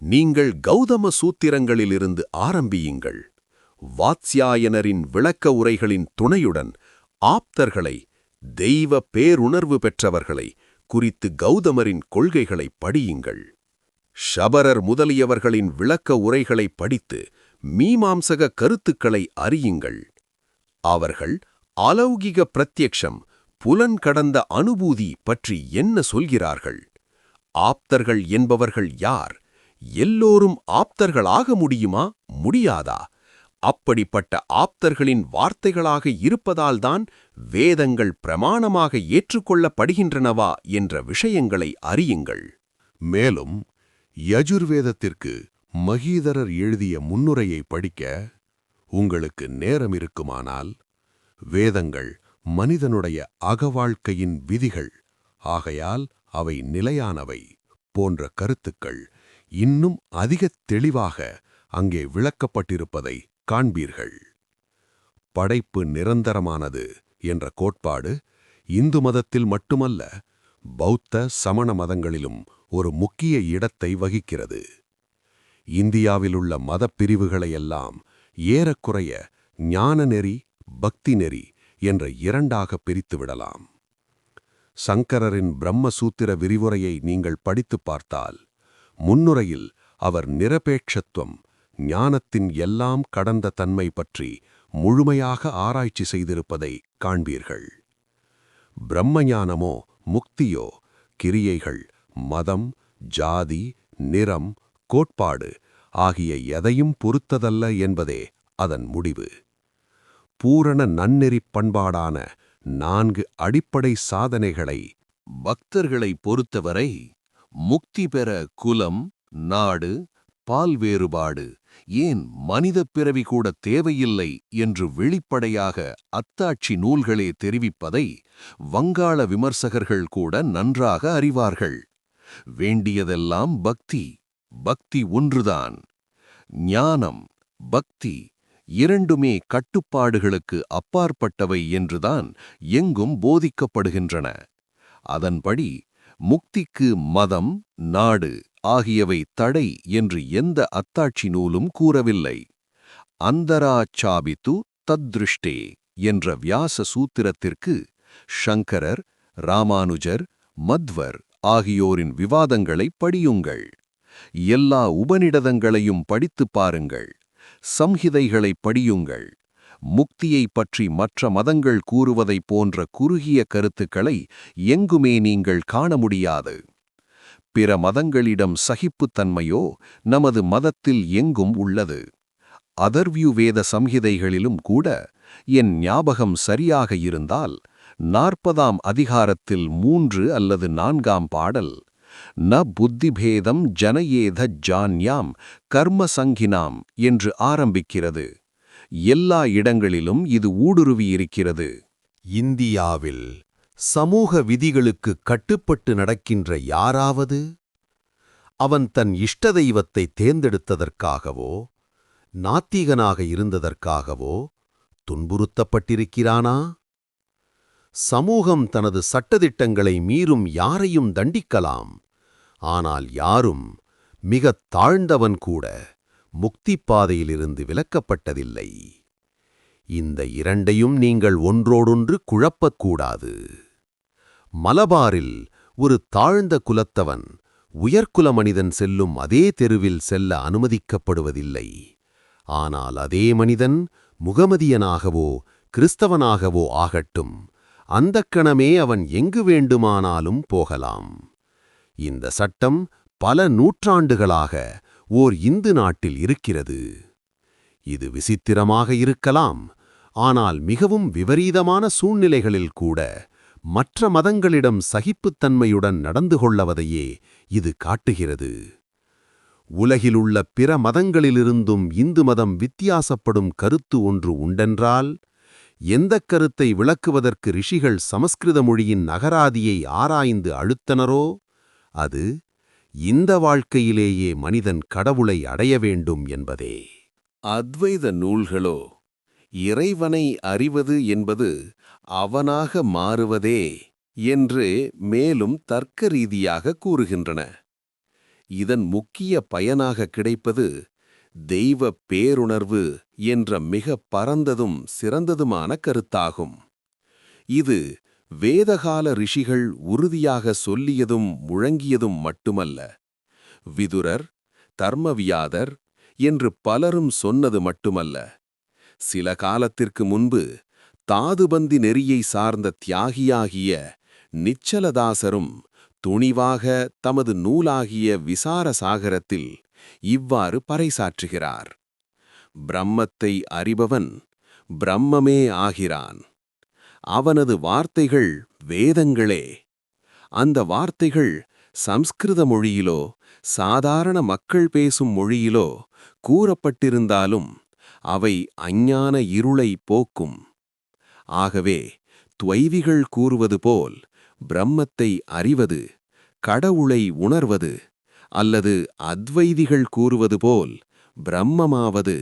நீங்கள் கௌதம சூத்திரங்களிலிருந்து ஆரம்பியுங்கள். வாத்ஸ்யாயனரின் விளக்க உரைகளின் துணையுடன் ஆப்தர்களை, தெய்வ பேருணர்வு பெற்றவர்களை குறித்து கௌதமரின் கொள்கைகளை படியுங்கள். ஷபரர் முதலியவர்களின் விளக்க உரைகளை படித்து மீமாம்சக கருத்துக்களை அறியுங்கள். அவர்கள் அலௌகிக பிரத்யக்ஷம், புலன் கடந்த அனுபூதி பற்றி என்ன சொல்கிறார்கள்? ஆப்தர்கள் என்பவர்கள் யார்? எல்லோரும் ஆப்தர்களாக முடியுமா, முடியாதா? அப்படிப்பட்ட ஆப்தர்களின் வார்த்தைகளாக இருப்பதால்தான் வேதங்கள் பிரமாணமாக ஏற்றுக்கொள்ளப்படுகின்றனவா என்ற விஷயங்களை அறியுங்கள். மேலும் யஜுர்வேதத்திற்கு மகீதரர் எழுதிய முன்னுரையை படிக்க உங்களுக்கு நேரம் இருக்குமானால், வேதங்கள் மனிதனுடைய அகவாழ்க்கையின் விதிகள், ஆகையால் அவை நிலையானவை போன்ற கருத்துக்கள் இன்னும் அதிகத் தெளிவாக அங்கே விளக்கப்பட்டிருப்பதை காண்பீர்கள். படைப்பு நிரந்தரமானது என்ற கோட்பாடு இந்து மதத்தில் மட்டுமல்ல, பௌத்த சமண மதங்களிலும் ஒரு முக்கிய இடத்தை வகிக்கிறது. இந்தியாவிலுள்ள மதப்பிரிவுகளையெல்லாம் ஏறக்குறைய ஞானநெறி, பக்தி நெறி என்ற இரண்டாக பிரித்துவிடலாம். சங்கரரின் பிரம்மசூத்திர விரிவுரையை நீங்கள் படித்துப் பார்த்தால், முன்னுரையில் அவர் நிரபேட்சத்துவம், ஞானத்தின் எல்லாம் கடந்த தன்மை பற்றி முழுமையாக ஆராய்ச்சி செய்திருப்பதை காண்பீர்கள். பிரம்மஞானமோ முக்தியோ கிரியைகள், மதம், ஜாதி, நிறம், கோட்பாடு ஆகிய எதையும் பொறுத்ததல்ல என்பதே அதன் முடிவு. பூரண நன்னெறிப் பண்பாடான 4 அடிப்படை சாதனைகளை பக்தர்களை பொறுத்தவரை முக்தி பெற குலம், நாடு, பால் வேறுபாடு, ஏன் மனிதப் பிறவி கூட தேவையில்லை என்று வெளிப்படையாக அத்தாட்சி நூல்களே தெரிவிப்பதை வங்காள விமர்சகர்கள் கூட நன்றாக அறிவார்கள். வேண்டியதெல்லாம் பக்தி, பக்தி ஒன்றுதான். ஞானம், பக்தி இரண்டுமே கட்டுப்பாடுகளுக்கு அப்பாற்பட்டவை என்றுதான் எங்கும் போதிக்கப்படுகின்றன. அதன்படி முக்திக்கு மதம், நாடு ஆகியவை தடை என்று எந்த அத்தாட்சி நூலும் கூறவில்லை. அந்தராச்சாபித்து தத்ருஷ்டே என்ற வியாச சூத்திரத்திற்கு சங்கரர், ராமானுஜர், மத்வர் ஆகியோரின் விவாதங்களை படியுங்கள். எல்லா உபநிடதங்களையும் படித்துப் பாருங்கள். சம்ஹிதைகளை படியுங்கள். முக்தியை பற்றி மற்ற மதங்கள் கூறுவதைப் போன்ற குறுகிய கருத்துக்களை எங்குமே நீங்கள் காண முடியாது. பிற மதங்களிடம் சகிப்புத்தன்மையோ நமது மதத்தில் எங்கும் உள்ளது. அதர்வ்யு வேத சம்ஹிதைகளிலும் கூட, என் ஞாபகம் சரியாக இருந்தால் 40ஆம் அதிகாரத்தில் 3 அல்லது 4ஆம் பாடல், ந புத்திபேதம் ஜனயேத ஜான்யாம் கர்ம சங்கினாம் என்று ஆரம்பிக்கிறது. எல்லா இடங்களிலும் இது ஊடுருவியிருக்கிறது. இந்தியாவில் சமூக விதிகளுக்கு கட்டுப்பட்டு நடக்கின்ற யாராவது அவன் தன் இஷ்ட தெய்வத்தை தேர்ந்தெடுத்ததற்காகவோ நாத்திகனாக இருந்ததற்காகவோ துன்புறுத்தப்பட்டிருக்கிறானா? சமூகம் தனது சட்டதிட்டங்களை மீறும் யாரையும் தண்டிக்கலாம். ஆனால் யாரும், மிகத் தாழ்ந்தவன் கூட, முக்திப் பாதையிலிருந்து விலக்கப்பட்டதில்லை. இந்த இரண்டையும் நீங்கள் ஒன்றோடொன்று குழப்பக்கூடாது. மலபாரில் ஒரு தாழ்ந்த குலத்தவன் உயர்குல மனிதன் செல்லும் அதே தெருவில் செல்ல அனுமதிக்கப்படுவதில்லை. ஆனால் அதே மனிதன் முகமதியனாகவோ கிறிஸ்தவனாகவோ ஆகட்டும், அந்தக் கணமே அவன் எங்கு வேண்டுமானாலும் போகலாம். இந்த சட்டம் பல நூற்றாண்டுகளாக ஓர் இந்து நாட்டில் இருக்கிறது. இது விசித்திரமாக இருக்கலாம், ஆனால் மிகவும் விபரீதமான சூழ்நிலைகளில் கூட மற்ற மதங்களிடம் சகிப்புத்தன்மையுடன் நடந்து கொள்ளவதையே இது காட்டுகிறது. உலகிலுள்ள பிற மதங்களிலிருந்தும் இந்து மதம் வித்தியாசப்படும் கருத்து ஒன்று உண்டென்றால், எந்தக் கருத்தை விளக்குவதற்கு ரிஷிகள் சமஸ்கிருத மொழியின் அகராதியை ஆராய்ந்து அழுத்தனரோ, அது இந்த வாழ்க்கையிலேயே மனிதன் கடவுளை அடைய வேண்டும் என்பதே. அத்வைத நூல்களோ இறைவனை அறிவது என்பது அவனாக மாறுவதே என்று மேலும் தர்க்க ரீதியாக கூறுகின்றன. இதன் முக்கிய பயனாக கிடைப்பது தெய்வ பேருணர்வு என்ற மிக பரந்ததும் சிறந்ததுமான கருத்தாகும். இது வேதகால ரிஷிகள் உறுதியாக சொல்லியதும் முழங்கியதும் மட்டுமல்ல, விதுரர், தர்மவியாதர் என்று பலரும் சொன்னது மட்டுமல்ல, சில காலத்திற்கு முன்பு தாதுபந்தி நெறியை சார்ந்த தியாகியாகிய நிச்சலதாசரும் துணிவாக தமது நூலாகிய விசார சாகரத்தில் இவ்வாறு பறைசாற்றுகிறார்: பிரம்மத்தை அறிபவன் பிரம்மமே ஆகிறான். அவனது வார்த்தைகள் வேதங்களே. அந்த வார்த்தைகள் சம்ஸ்கிருத மொழியிலோ சாதாரண மக்கள் பேசும் மொழியிலோ கூறப்பட்டிருந்தாலும் அவை அஞ்ஞான இருளை போக்கும். ஆகவே துவைதிகள் கூறுவது போல் பிரம்மத்தை அறிவது, கடவுளை உணர்வது, அல்லது அத்வைதிகள் கூறுவது போல் பிரம்மமாவது,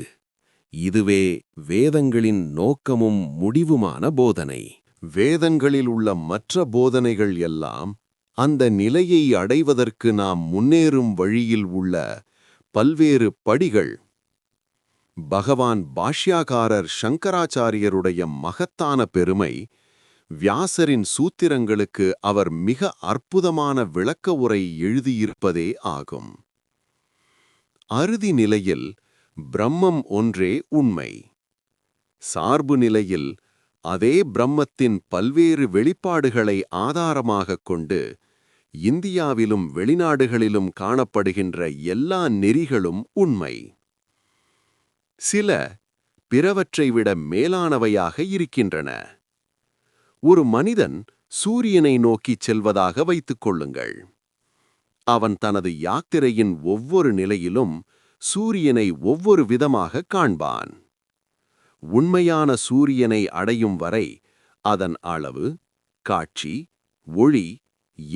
இதுவே வேதங்களின் நோக்கமும் முடிவுமான போதனை. வேதங்களில் உள்ள மற்ற போதனைகள் எல்லாம் அந்த நிலையை அடைவதற்கு நாம் முன்னேறும் வழியில் உள்ள பல்வேறு படிகள். பகவான் பாஷ்யாகாரர் சங்கராச்சாரியருடைய மகத்தான பெருமை வியாசரின் சூத்திரங்களுக்கு அவர் மிக அற்புதமான விளக்க உரை எழுதியிருப்பதே ஆகும். அறுதி நிலையில் பிரம்மம் ஒன்றே உண்மை. சார்பு நிலையில் அதே பிரம்மத்தின் பல்வேறு வெளிப்பாடுகளை ஆதாரமாகக் கொண்டு இந்தியாவிலும் வெளிநாடுகளிலும் காணப்படுகின்ற எல்லா நெறிகளும் உண்மை. சில பிறவற்றை விட மேலானவையாக இருக்கின்றன. ஒரு மனிதன் சூரியனை நோக்கிச் செல்வதாக வைத்துக் கொள்ளுங்கள். அவன் தனது யாத்திரையின் ஒவ்வொரு நிலையிலும் சூரியனை ஒவ்வொரு விதமாக காண்பான். உண்மையான சூரியனை அடையும் வரை அதன் அளவு, காட்சி, ஒளி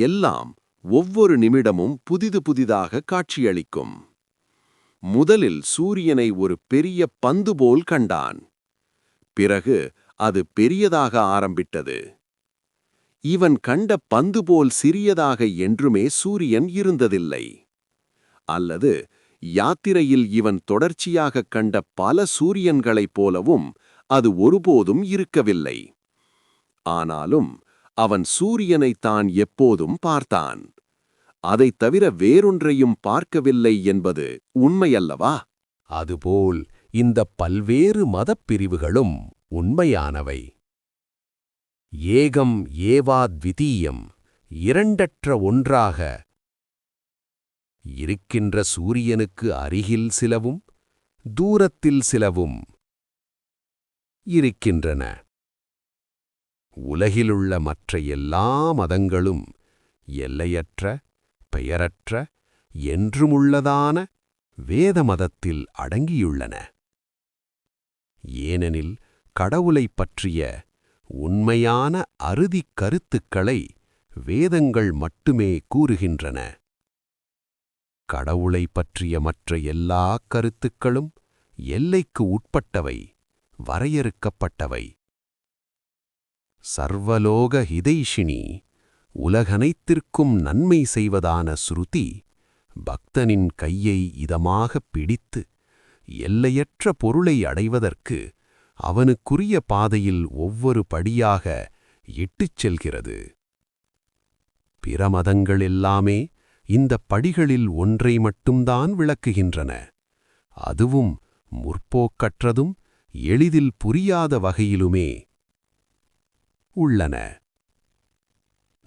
எல்லாம் ஒவ்வொரு நிமிடமும் புதிது புதிதாக காட்சியளிக்கும். முதலில் சூரியனை ஒரு பெரிய பந்து போல் கண்டான். பிறகு அது பெரியதாக ஆரம்பித்தது. இவன் கண்ட பந்து போல் சிறியதாக என்றுமே சூரியன் இருந்ததில்லை. அல்லது யாத்திரையில் இவன் தொடர்ச்சியாகக் கண்ட பல சூரியன்களைப் போலவும் அது ஒருபோதும் இருக்கவில்லை. ஆனாலும் அவன் சூரியனைத் தான் எப்போதும் பார்த்தான். அதைத் தவிர வேறொன்றையும் பார்க்கவில்லை என்பது உண்மையல்லவா? அதுபோல் இந்த பல்வேறு மதப்பிரிவுகளும் உண்மையானவை. ஏகம் ஏவாத்விதீயம், இரண்டற்ற ஒன்றாக இருக்கின்ற சூரியனுக்கு அருகில் சிலவும் தூரத்தில் சிலவும் இருக்கின்றன. உலகிலுள்ள மற்ற எல்லா மதங்களும் எல்லையற்ற, பெயரற்ற, என்றுமுள்ளதான வேத மதத்தில் அடங்கியுள்ளன. ஏனெனில் கடவுளைப் பற்றிய உண்மையான அறுதிக் கருத்துக்களை வேதங்கள் மட்டுமே கூறுகின்றன. கடவுளைப் பற்றிய மற்ற எல்லா கருத்துக்களும் எல்லைக்கு உட்பட்டவை, வரையறுக்கப்பட்டவை. சர்வலோக ஹிதைஷினி, உலகனைத்திற்கும் நன்மை செய்வதான ஸ்ருதி பக்தனின் கையை இதமாகப் பிடித்து எல்லையற்ற பொருளை அடைவதற்கு அவனுக்குரிய பாதையில் ஒவ்வொரு படியாக இட்டுச் செல்கிறது. பிற மதங்கள் எல்லாமே இந்தப் படிகளில் ஒன்றை மட்டும்தான் விளக்குகின்றன. அதுவும் முற்போக்கற்றதும் எளிதில் புரியாத வகையிலுமே உள்ளன.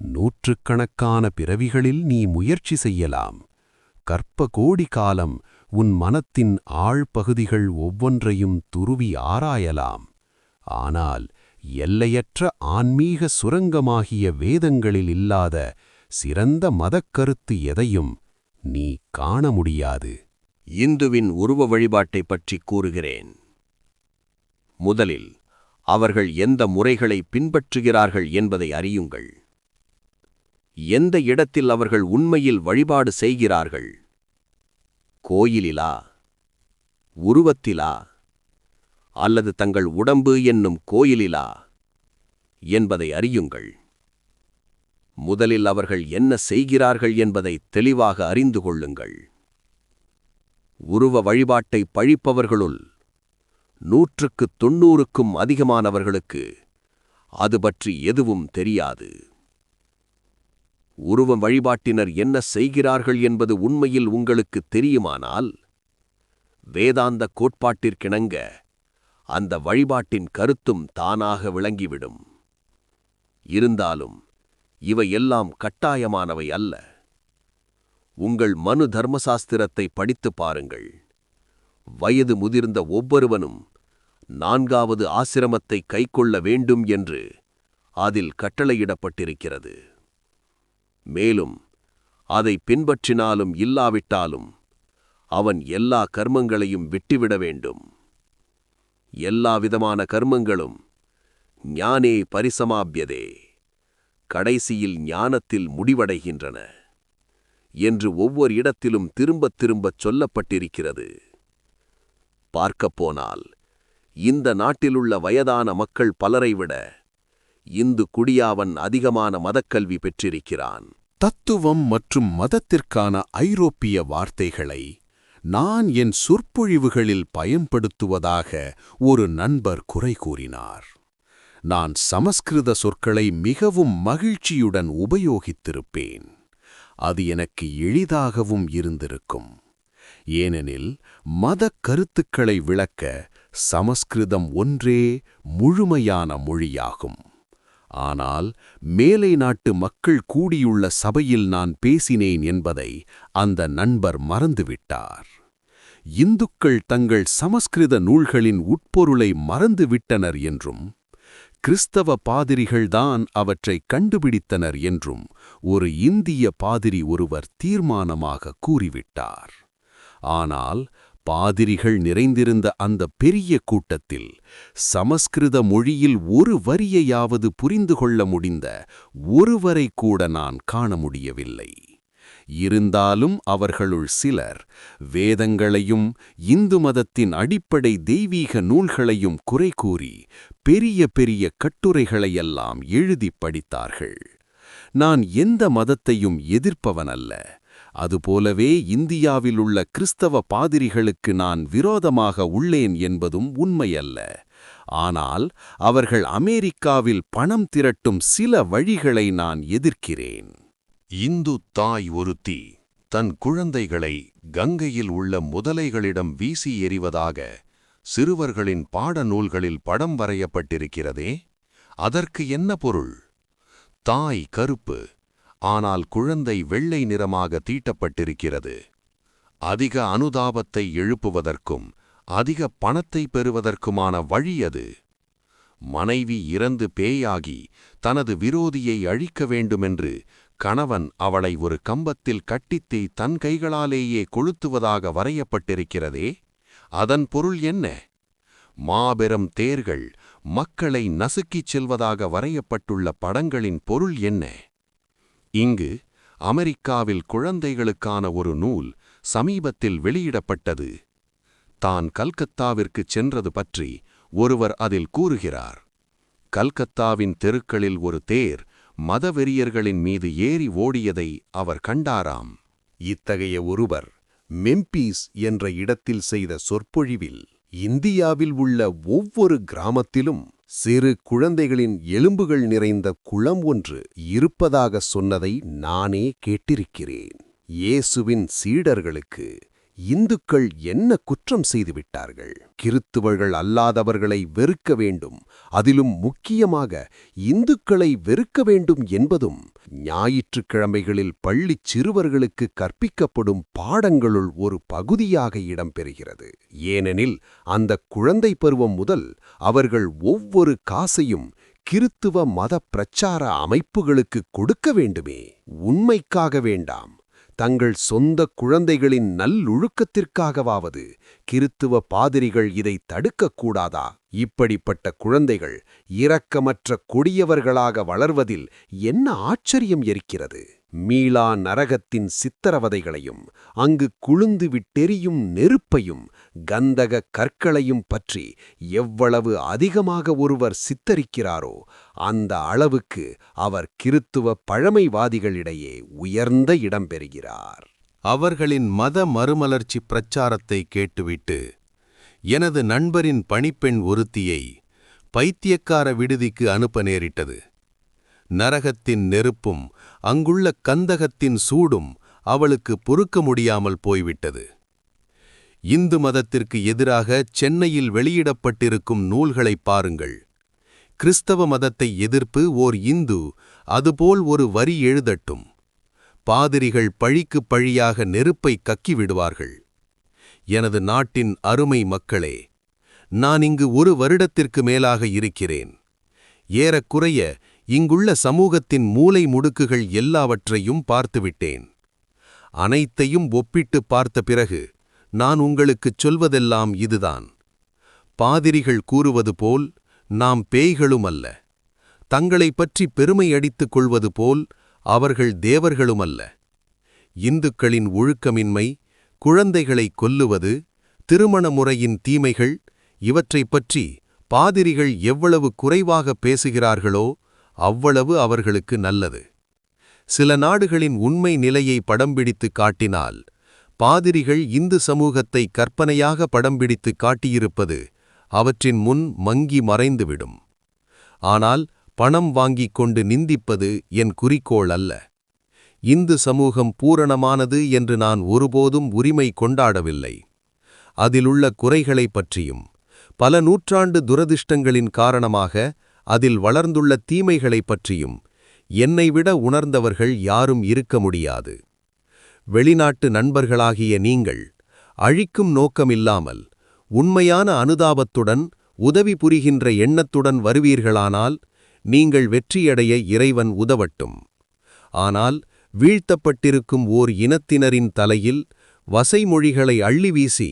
நூற்றுக்கணக்கான பிறவிகளில் நீ முயற்சி செய்யலாம். கற்ப கோடி காலம் உன் மனத்தின் ஆழ்பகுதிகள் ஒவ்வொன்றையும் துருவி ஆராயலாம். ஆனால் எல்லையற்ற ஆன்மீக சுரங்கமாகிய வேதங்களில் இல்லாத சிறந்த மதக்கருத்து எதையும் நீ காண முடியாது. இந்துவின் உருவ வழிபாட்டைப் பற்றி கூறுகிறேன். முதலில் அவர்கள் எந்த முறைகளை பின்பற்றுகிறார்கள் என்பதை அறியுங்கள். எந்த இடத்தில் அவர்கள் உண்மையில் வழிபாடு செய்கிறார்கள்? கோயிலிலா, உருவத்திலா, அல்லது தங்கள் உடம்பு என்னும் கோயிலிலா என்பதை அறியுங்கள். முதலில் அவர்கள் என்ன செய்கிறார்கள் என்பதை தெளிவாக அறிந்து கொள்ளுங்கள். உருவ வழிபாட்டை பழிப்பவர்களுள் 190க்கும் அதிகமானவர்களுக்கு அது பற்றி எதுவும் தெரியாது. உருவ வழிபாட்டினர் என்ன செய்கிறார்கள் என்பது உண்மையில் உங்களுக்கு தெரியுமானால், வேதாந்த கோட்பாட்டிற்கிணங்க அந்த வழிபாட்டின் கருத்தும் தானாக விளங்கிவிடும். இருந்தாலும் இவை எல்லாம் கட்டாயமானவை அல்ல. உங்கள் மனு தர்மசாஸ்திரத்தை படித்து பாருங்கள். வயது முதிர்ந்த ஒவ்வொருவனும் 4வது ஆசிரமத்தை கைக்கொள்ள வேண்டும் என்று அதில் கட்டளையிடப்பட்டிருக்கிறது. மேலும் அதை பின்பற்றினாலும் இல்லாவிட்டாலும் அவன் எல்லா கர்மங்களையும் விட்டுவிட வேண்டும். எல்லா விதமான கர்மங்களும் ஞானே பரிசமாப்யதே, கடைசியில் ஞானத்தில் முடிவடைகின்றன என்று ஒவ்வொரு இடத்திலும் திரும்பத் திரும்பச் சொல்லப்பட்டிருக்கிறது. பார்க்கப்போனால் இந்த நாட்டிலுள்ள வயதான மக்கள் பலரை விட இந்து குடியாவன் அதிகமான மதக்கல்வி பெற்றிருக்கிறான். தத்துவம் மற்றும் மதத்திற்கான ஐரோப்பிய வார்த்தைகளை நான் என் சொற்பொழிவுகளில் பயன்படுத்துவதாக ஒரு நண்பர் குறை கூறினார். நான் சமஸ்கிருத சொற்களை மிகவும் மகிழ்ச்சியுடன் உபயோகித்திருப்பேன். அது எனக்கு எளிதாகவும் இருந்திருக்கும். ஏனெனில் மதக் கருத்துக்களை விளக்க சமஸ்கிருதம் ஒன்றே முழுமையான மொழியாகும். ஆனால் மேலை நாட்டு மக்கள் கூடியுள்ள சபையில் நான் பேசினேன் என்பதை அந்த நண்பர் மறந்துவிட்டார். இந்துக்கள் தங்கள் சமஸ்கிருத நூல்களின் உட்பொருளை மறந்துவிட்டனர் என்றும், கிறிஸ்தவ பாதிரிகள்தான் அவற்றை கண்டுபிடித்தனர் என்றும் ஒரு இந்திய பாதிரி ஒருவர் தீர்மானமாக கூறிவிட்டார். ஆனால் பாதிரிகள் நிறைந்திருந்த அந்த பெரிய கூட்டத்தில் சமஸ்கிருத மொழியில் ஒரு வரியையாவது புரிந்து கொள்ள முடிந்த ஒருவரை கூட நான் காண முடியவில்லை. இருந்தாலும் அவர்களுள் சிலர் வேதங்களையும் இந்து மதத்தின் அடிப்படை தெய்வீக நூல்களையும் குறை கூறி பெரிய பெரிய கட்டுரைகளையெல்லாம் எழுதிப் படித்தார்கள். நான் எந்த மதத்தையும் எதிர்ப்பவனல்ல. அதுபோலவே இந்தியாவில் உள்ள கிறிஸ்தவ பாதிரிகளுக்கு நான் விரோதமாக உள்ளேன் என்பதும் உண்மையல்ல. ஆனால் அவர்கள் அமெரிக்காவில் பணம் திரட்டும் சில வழிகளை நான் எதிர்க்கிறேன். இந்து தாய் ஒருத்தி தன் குழந்தைகளை கங்கையில் உள்ள முதலைகளிடம் வீசி எறிவதாக சிறுவர்களின் பாடநூல்களில் படம் வரையப்பட்டிருக்கிறதே, அதற்கு என்ன பொருள்? தாய் கருப்பு, ஆனால் குழந்தை வெள்ளை நிறமாக தீட்டப்பட்டிருக்கிறது. அதிக அனுதாபத்தை எழுப்புவதற்கும் அதிக பணத்தை பெறுவதற்குமான வழி அது. மனைவி இறந்து பேயாகி தனது விரோதியை அழிக்க வேண்டுமென்று கணவன் அவளை ஒரு கம்பத்தில் கட்டித்தீ தன் கைகளாலேயே கொளுத்துவதாக வரையப்பட்டிருக்கிறதே, அதன் பொருள் என்ன? மாபெரும் தேர்கள் மக்களை நசுக்கிச் செல்வதாக வரையப்பட்டுள்ள படங்களின் பொருள் என்ன? இங்கு அமெரிக்காவில் குழந்தைகளுக்கான ஒரு நூல் சமீபத்தில் வெளியிடப்பட்டது. தான் கல்கத்தாவிற்குச் சென்றது பற்றி ஒருவர் அதில் கூறுகிறார். கல்கத்தாவின் தெருக்களில் ஒரு தேர் மதவெறியர்களின் மீது ஏறி ஓடியதை அவர் கண்டாராம். இத்தகைய ஒருவர் மெம்பீஸ் என்ற இடத்தில் செய்த சொற்பொழிவில் இந்தியாவில் உள்ள ஒவ்வொரு கிராமத்திலும் சிறு குழந்தைகளின் எலும்புகள் நிறைந்த குளம் ஒன்று இருப்பதாக சொன்னதை நானே கேட்டிருக்கிறேன். இயேசுவின் சீடர்களுக்கு இந்துக்கள் என்ன குற்றம் செய்துவிட்டார்கள்? கிறித்துவர்கள் அல்லாதவர்களை வெறுக்க வேண்டும், அதிலும் முக்கியமாக இந்துக்களை வெறுக்க வேண்டும் என்பதும் ஞாயிற்றுக்கிழமைகளில் பள்ளிச் சிறுவர்களுக்கு கற்பிக்கப்படும் பாடங்களுள் ஒரு பகுதியாக இடம்பெறுகிறது. ஏனெனில் அந்த குழந்தை பருவம் முதல் அவர்கள் ஒவ்வொரு காசையும் கிறித்துவ மத பிரச்சார அமைப்புகளுக்கு கொடுக்க வேண்டுமே. உண்மைக்காக வேண்டாம், தங்கள் சொந்த குழந்தைகளின் நல்லொழுக்கத்திற்காகவாவது கிறித்துவ பாதிரிகள் இதை தடுக்கக்கூடாதா? இப்படிப்பட்ட குழந்தைகள் இரக்கமற்ற கொடியவர்களாக வளர்வதில் என்ன ஆச்சரியம் இருக்கிறது? மீளா நரகத்தின் சித்திரவதைகளையும் அங்கு குளுந்து விட்டெரியும் நெருப்பையும் கந்தக கற்களையும் பற்றி எவ்வளவு அதிகமாக ஒருவர் சித்தரிக்கிறாரோ அந்த அளவுக்கு அவர் கிறித்துவ பழமைவாதிகளிடையே உயர்ந்த இடம் பெறுகிறார். அவர்களின் மத மறுமலர்ச்சி பிரச்சாரத்தை கேட்டுவிட்டு எனது நண்பரின் பணிப்பெண் ஒருத்தியை பைத்தியக்கார விடுதிக்கு அனுப்ப நேரிட்டது. நரகத்தின் நெருப்பும் அங்குள்ள கந்தகத்தின் சூடும் அவளுக்கு பொறுக்க முடியாமல் போய்விட்டது. இந்து மதத்திற்கு எதிராக சென்னையில் வெளியிடப்பட்டிருக்கும் நூல்களைப் பாருங்கள். கிறிஸ்தவ மதத்தை எதிர்ப்பு ஓர் இந்து அதுபோல் ஒரு வரி எழுதட்டும். பாதிரிகள் பழிக்கு பழியாக நெருப்பை கக்கிவிடுவார்கள். எனது நாட்டின் அருமை மக்களே, நான் இங்கு 1 வருடத்திற்கு மேலாக இருக்கிறேன். ஏறக்குறைய இங்குள்ள சமூகத்தின் மூலை முடுக்குகள் எல்லாவற்றையும் பார்த்துவிட்டேன். அனைத்தையும் ஒப்பிட்டு பார்த்த பிறகு நான் உங்களுக்குச் சொல்வதெல்லாம் இதுதான். பாதிரிகள் கூறுவது போல் நாம் பேய்களும் அல்ல. தங்களைப் பற்றி பெருமை அடித்துக் கொள்வது போல் அவர்கள் தேவர்களுமல்ல. இந்துக்களின் ஒழுக்கமின்மை, குழந்தைகளை கொல்லுவது, திருமண முறையின் தீமைகள் இவற்றைப் பற்றி பாதிரிகள் எவ்வளவு குறைவாக பேசுகிறார்களோ அவ்வளவு அவர்களுக்கு நல்லது. சில நாடுகளின் உண்மை நிலையை படம்பிடித்து காட்டினால் பாதிரிகள் இந்து சமூகத்தை கற்பனையாக படம்பிடித்து காட்டியிருப்பது அவற்றின் முன் மங்கி மறைந்துவிடும். ஆனால் பணம் வாங்கிக் கொண்டு நிந்திப்பது என் குறிக்கோள் அல்ல. இந்து சமூகம் பூரணமானது என்று நான் ஒருபோதும் உரிமை கொண்டாடவில்லை. அதிலுள்ள குறைகளைப் பற்றியும் பல நூற்றாண்டு துரதிர்ஷ்டங்களின் காரணமாக அதில் வளர்ந்துள்ள தீமைகளைப் பற்றியும் என்னை விட உணர்ந்தவர்கள் யாரும் இருக்க முடியாது. வெளிநாட்டு நண்பர்களாகிய நீங்கள் அழிக்கும் நோக்கமில்லாமல் உண்மையான அனுதாபத்துடன் உதவி புரிகின்ற எண்ணத்துடன் வருவீர்களானால் நீங்கள் வெற்றியடைய இறைவன் உதவட்டும். ஆனால் வீழ்த்தப்பட்டிருக்கும் ஓர் இனத்தினரின் தலையில் வசைமொழிகளை அள்ளி வீசி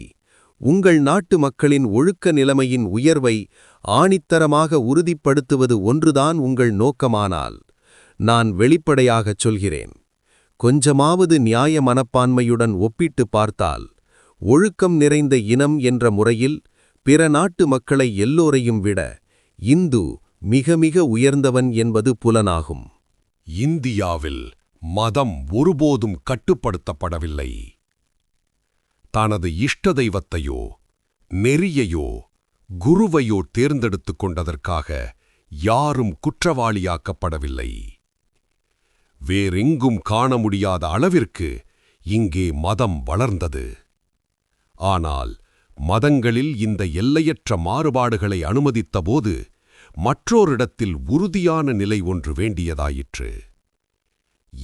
உங்கள் நாட்டு மக்களின் ஒழுக்க நிலைமையின் உயர்வை ஆணித்தரமாக உறுதிப்படுத்துவது ஒன்றுதான் உங்கள் நோக்கமானால், நான் வெளிப்படையாகச் சொல்கிறேன், கொஞ்சமாவது நியாய மனப்பான்மையுடன் ஒப்பிட்டு பார்த்தால் ஒழுக்கம் நிறைந்த இனம் என்ற முறையில் பிற நாட்டு மக்களை எல்லோரையும் விட இந்து மிக மிக உயர்ந்தவன் என்பது புலனாகும். இந்தியாவில் மதம் ஒருபோதும் கட்டுப்படுத்தப்படவில்லை. தனது இஷ்ட தெய்வத்தையோ நெறியையோ குருவையோ தேர்ந்தெடுத்துக் கொண்டதற்காக யாரும் குற்றவாளியாக்கப்படவில்லை. வேறெங்கும் காண முடியாத அளவிற்கு இங்கே மதம் வளர்ந்தது. ஆனால் மதங்களில் இந்த எல்லையற்ற மாறுபாடுகளை அனுமதித்தபோது மற்றோரிடத்தில் உறுதியான நிலை ஒன்று வேண்டியதாயிற்று.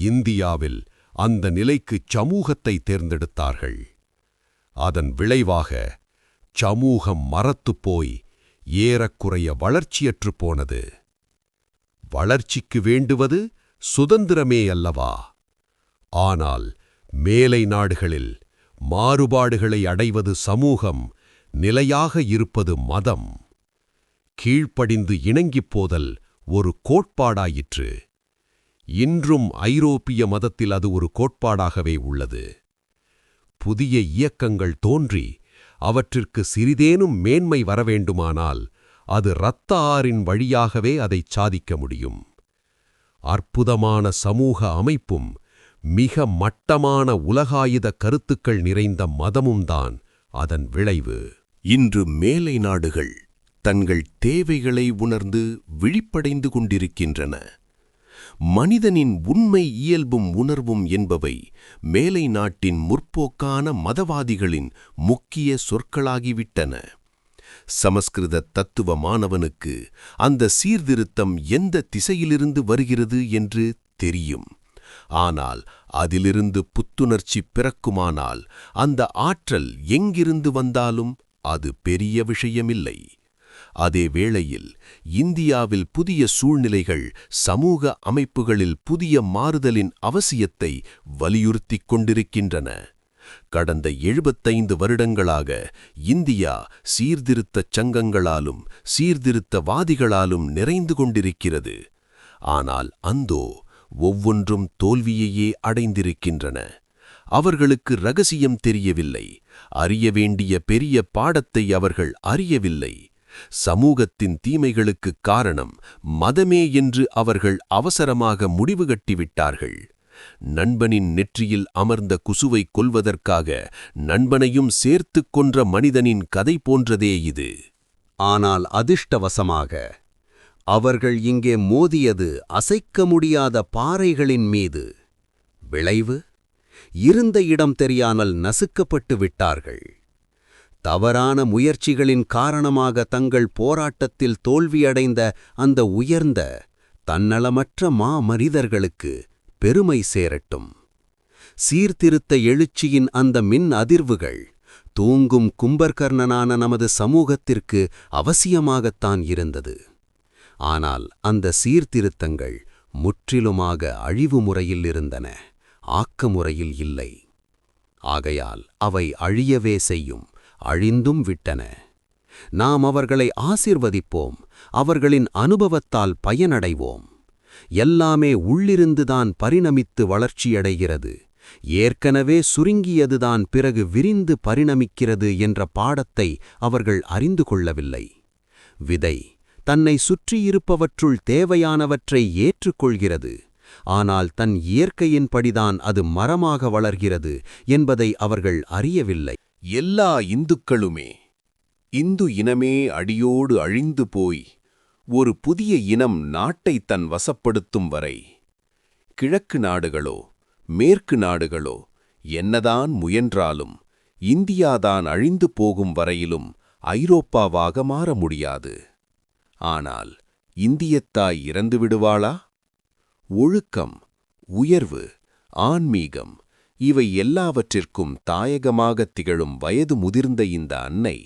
இந்தியாவில் அந்த நிலைக்குச் சமூகத்தை தேர்ந்தெடுத்தார்கள். அதன் விளைவாக சமூகம் மரத்துப் போய் ஏறக்குறைய வளர்ச்சியற்றுப் போனது. வளர்ச்சிக்கு வேண்டுவது சுதந்திரமே அல்லவா? ஆனால் மேலை நாடுகளில் மாறுபாடுகளை அடைவது சமூகம், நிலையாக இருப்பது மதம். கீழ்ப்படிந்து இணங்கிப் போதல் ஒரு கோட்பாடாயிற்று. இன்றும் ஐரோப்பிய மதத்தில் அது ஒரு கோட்பாடாகவே உள்ளது. புதிய இயக்கங்கள் தோன்றி அவற்றிற்கு சிறிதேனும் மேன்மை வரவேண்டுமானால் அது இரத்த ஆறின் வழியாகவே அதைச் சாதிக்க முடியும். அற்புதமான சமூக அமைப்பும் மிக மட்டமான உலகாயுத கருத்துக்கள் நிறைந்த மதமும்தான் அதன் விளைவு. இன்று மேலை நாடுகள் தங்கள் தேவைகளை உணர்ந்து விழிப்படைந்து கொண்டிருக்கின்றன. மனிதனின் உண்மை இயல்பும் உணர்வும் என்பவை மேலை நாட்டின் முற்போக்கான மதவாதிகளின் முக்கிய சொற்களாகிவிட்டன. சமஸ்கிருத தத்துவ மாணவனுக்கு அந்த சீர்திருத்தம் எந்த திசையிலிருந்து வருகிறது என்று தெரியும். ஆனால் அதிலிருந்து புத்துணர்ச்சி பிறக்குமானால் அந்த ஆற்றல் எங்கிருந்து வந்தாலும் அது பெரிய விஷயமில்லை. அதே வேளையில் இந்தியாவில் புதிய சூழ்நிலைகள் சமூக அமைப்புகளில் புதிய மாறுதலின் அவசியத்தை வலியுறுத்திக் கொண்டிருக்கின்றன. கடந்த 75 வருடங்களாக இந்தியா சீர்திருத்தச் சங்கங்களாலும் சீர்திருத்தவாதிகளாலும் நிறைந்து கொண்டிருக்கிறது. ஆனால் அந்தோ ஒவ்வொன்றும் தோல்வியையே அடைந்திருக்கின்றன. அவர்களுக்கு ரகசியம் தெரியவில்லை. அறிய வேண்டிய பெரிய பாடத்தை அவர்கள் அறியவில்லை. சமூகத்தின் தீமைகளுக்குக் காரணம் மதமே என்று அவர்கள் அவசரமாக முடிவு கட்டிவிட்டார்கள். நண்பனின் நெற்றியில் அமர்ந்த குசுவை கொல்வதற்காக நண்பனையும் சேர்த்துக் கொன்ற மனிதனின் கதை போன்றதே இது. ஆனால் அதிர்ஷ்டவசமாக அவர்கள் இங்கே மோதியது அசைக்க முடியாத பாறைகளின் மீது. விளைவு, இருந்த இடம் தெரியாமல் நசுக்கப்பட்டு விட்டார்கள். தவறான முயற்சிகளின் காரணமாக தங்கள் போராட்டத்தில் தோல்வியடைந்த அந்த உயர்ந்த தன்னலமற்ற மாமனிதர்களுக்கு பெருமை சேரட்டும். சீர்திருத்த எழுச்சியின் அந்த மின் அதிர்வுகள் தூங்கும் கும்பகர்ணனான நமது சமூகத்திற்கு அவசியமாகத்தான் இருந்தது. ஆனால் அந்த சீர்திருத்தங்கள் முற்றிலுமாக அழிவு முறையில் இருந்தன, ஆக்கமுறையில் இல்லை. ஆகையால் அவை அழியவே செய்யும், அழிந்தும் விட்டன. நாம் அவர்களை ஆசீர்வதிப்போம், அவர்களின் அனுபவத்தால் பயனடைவோம். எல்லாமே உள்ளிருந்துதான் பரிணமித்து வளர்ச்சியடைகிறது. ஏற்கனவே சுருங்கியதுதான் பிறகு விரிந்து பரிணமிக்கிறது என்ற பாடத்தை அவர்கள் அறிந்து கொள்ளவில்லை. விதை தன்னை சுற்றியிருப்பவற்றுள் தேவையானவற்றை ஏற்றுக்கொள்கிறது. ஆனால் தன் இயற்கையின்படிதான் அது மரமாக வளர்கிறது என்பதை அவர்கள் அறியவில்லை. எல்லா இந்துக்களுமே, இந்து இனமே அடியோடு அழிந்து போய் ஒரு புதிய இனம் நாட்டை தன் வசப்படுத்தும் வரை கிழக்கு நாடுகளோ மேற்கு நாடுகளோ என்னதான் முயன்றாலும் இந்தியாதான் அழிந்து போகும் வரையிலும் ஐரோப்பாவாக மாற முடியாது. ஆனால் இந்தியத்தாய் இறந்து விடுவாளா? ஒழுக்கம், உயர்வு, ஆன்மீகம் இவை எல்லாவற்றிற்கும் தாயகமாகத் திகழும் வயது முதிர்ந்த இந்த அன்னை,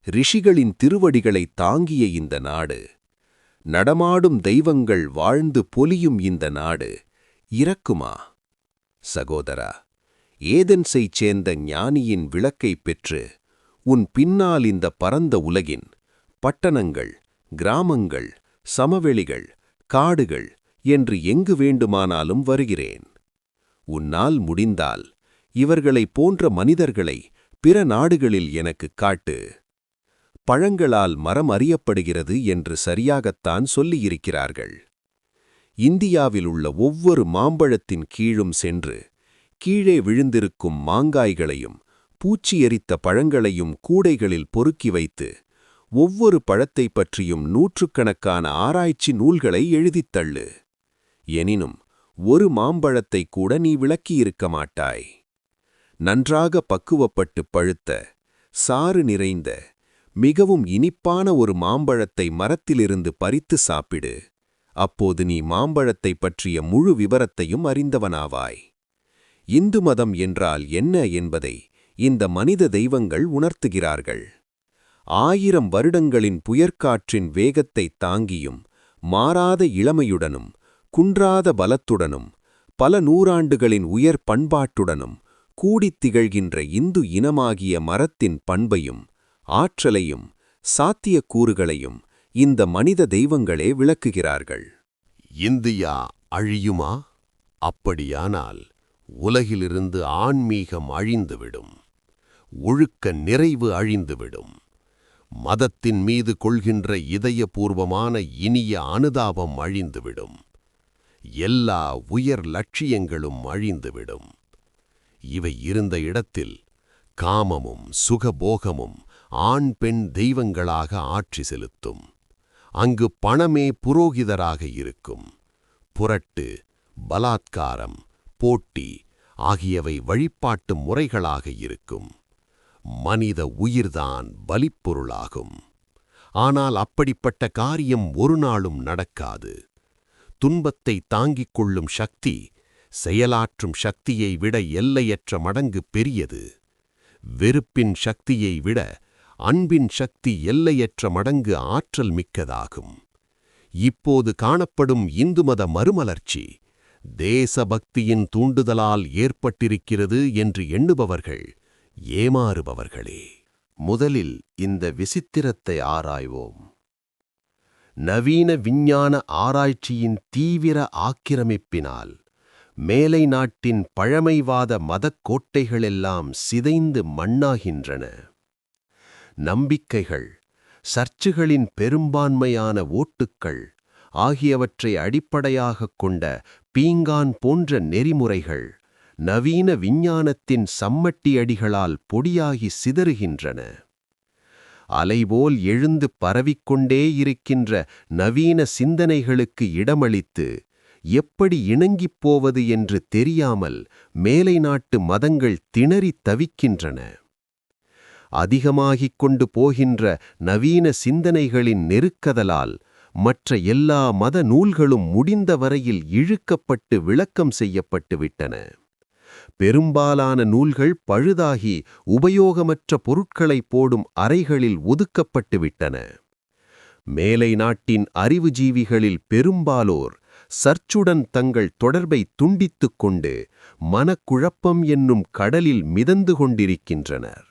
ரிஷிகளின் திருவடிகளை தாங்கிய இந்த நாடு, நடமாடும் தெய்வங்கள் வாழ்ந்து பொலியும் இந்த நாடு இறக்குமா? சகோதரா, ஏதென்ஸைச் சேர்ந்த ஞானியின் விளக்கைப் பெற்று உன் பின்னால் இந்த பரந்த உலகின் பட்டணங்கள், கிராமங்கள், சமவெளிகள், காடுகள் என்று எங்கு வேண்டுமானாலும் வருகிறேன். உன்னால் முடிந்தால் இவர்களைப் போன்ற மனிதர்களை பிற நாடுகளில் எனக்குக் காட்டு. பழங்களால் மரம் அறியப்படுகிறது என்று சரியாகத்தான் சொல்லியிருக்கிறார்கள். இந்தியாவில் உள்ள ஒவ்வொரு மாம்பழத்தின் கீழும் சென்று கீழே விழுந்திருக்கும் மாங்காய்களையும் பூச்சி எரித்த பழங்களையும் கூடைகளில் பொறுக்கி வைத்து ஒவ்வொரு பழத்தை பற்றியும் நூற்றுக்கணக்கான ஆராய்ச்சி நூல்களை எழுதித் தள்ளு. எனினும் ஒரு மாம்பழத்தை கூட நீ விளக்கியிருக்க மாட்டாய். நன்றாக பக்குவப்பட்டு பழுத்த, சாறு நிறைந்த, மிகவும் இனிப்பான ஒரு மாம்பழத்தை மரத்திலிருந்து பறித்து சாப்பிடு. அப்போது நீ மாம்பழத்தைப் பற்றிய முழு விவரத்தையும் அறிந்தவனாவாய். இந்து மதம் என்றால் என்ன என்பதை இந்த மனித தெய்வங்கள் உணர்த்துகிறார்கள். 1000 வருடங்களின் புயற்காற்றின் வேகத்தைத் தாங்கியும் மாறாத இளமையுடனும் குன்றாத பலத்துடனும் பல நூறாண்டுகளின் உயர் பண்பாட்டுடனும் கூடித் திகழ்கின்ற இந்து இனமாகிய மரத்தின் பண்பையும் ஆற்றலையும் சாத்தியக்கூறுகளையும் இந்த மனித தெய்வங்களே விளக்குகிறார்கள். இந்தியா அழியுமா? அப்படியானால் உலகிலிருந்து ஆன்மீகம் அழிந்துவிடும், ஒழுக்க நிறைவு அழிந்துவிடும், மதத்தின் மீது கொள்கின்ற இதயபூர்வமான இனிய அனுதாபம் அழிந்துவிடும், எல்லா உயர் லட்சியங்களும் அழிந்துவிடும். இவை இருந்த இடத்தில் காமமும் சுகபோகமும் ஆண் பெண் தெய்வங்களாக ஆட்சி செலுத்தும். அங்கு பணமே புரோகிதராக இருக்கும். புரட்டு, பலாத்காரம், போட்டி ஆகியவை வழிபாட்டு முறைகளாக இருக்கும். மனித உயிர்தான் பலிப்பொருளாகும். ஆனால் அப்படிப்பட்ட காரியம் ஒரு நாளும் நடக்காது. துன்பத்தை தாங்கிக் கொள்ளும் சக்தி செயலாற்றும் சக்தியை விட எல்லையற்ற மடங்கு பெரியது. வெறுப்பின் சக்தியை விட அன்பின் சக்தி எல்லையற்ற மடங்கு ஆற்றல் மிக்கதாகும். இப்போது காணப்படும் இந்து மத மறுமலர்ச்சி தேசபக்தியின் தூண்டுதலால் ஏற்பட்டிருக்கிறது என்று எண்ணுபவர்கள் ஏமாறுபவர்களே. முதலில் இந்த விசித்திரத்தை ஆராய்வோம். நவீன விஞ்ஞான ஆராய்ச்சியின் தீவிர ஆக்கிரமிப்பினால் மேலை நாட்டின் பழமைவாத மதக் கோட்டைகளெல்லாம் சிதைந்து மண்ணாகின்றன. நம்பிக்கைகள், சர்ச்சுகளின் பெரும்பான்மையான ஓட்டுக்கள் ஆகியவற்றை அடிப்படையாகக் கொண்ட பீங்கான் போன்ற நெறிமுறைகள் நவீன விஞ்ஞானத்தின் சம்மட்டியடிகளால் பொடியாகி சிதறுகின்றன. அலைபோல் எழுந்து பரவிக்கொண்டே இருக்கின்ற நவீன சிந்தனைகளுக்கு இடமளித்து எப்படி இணங்கிப் போவது என்று தெரியாமல் மேலை நாட்டு மதங்கள் திணறித் தவிக்கின்றன. அதிகமாகிக் கொண்டு போகின்ற நவீன சிந்தனைகளின் நெருக்கதலால் மற்ற எல்லா மத நூல்களும் முடிந்த வரையில் இழுக்கப்பட்டு விளக்கம் செய்யப்பட்டு விட்டன. பெரும்பாலான நூல்கள் பழுதாகி உபயோகமற்ற பொருட்களை போடும் அறைகளில் ஒதுக்கப்பட்டு விட்டன. மேலை நாட்டின் அறிவுஜீவிகளில் பெரும்பாலோர் சர்ச்சுடன் தங்கள் தொடர்பை துண்டித்துக் கொண்டு மனக்குழப்பம் என்னும் கடலில் மிதந்து கொண்டிருக்கின்றனர்.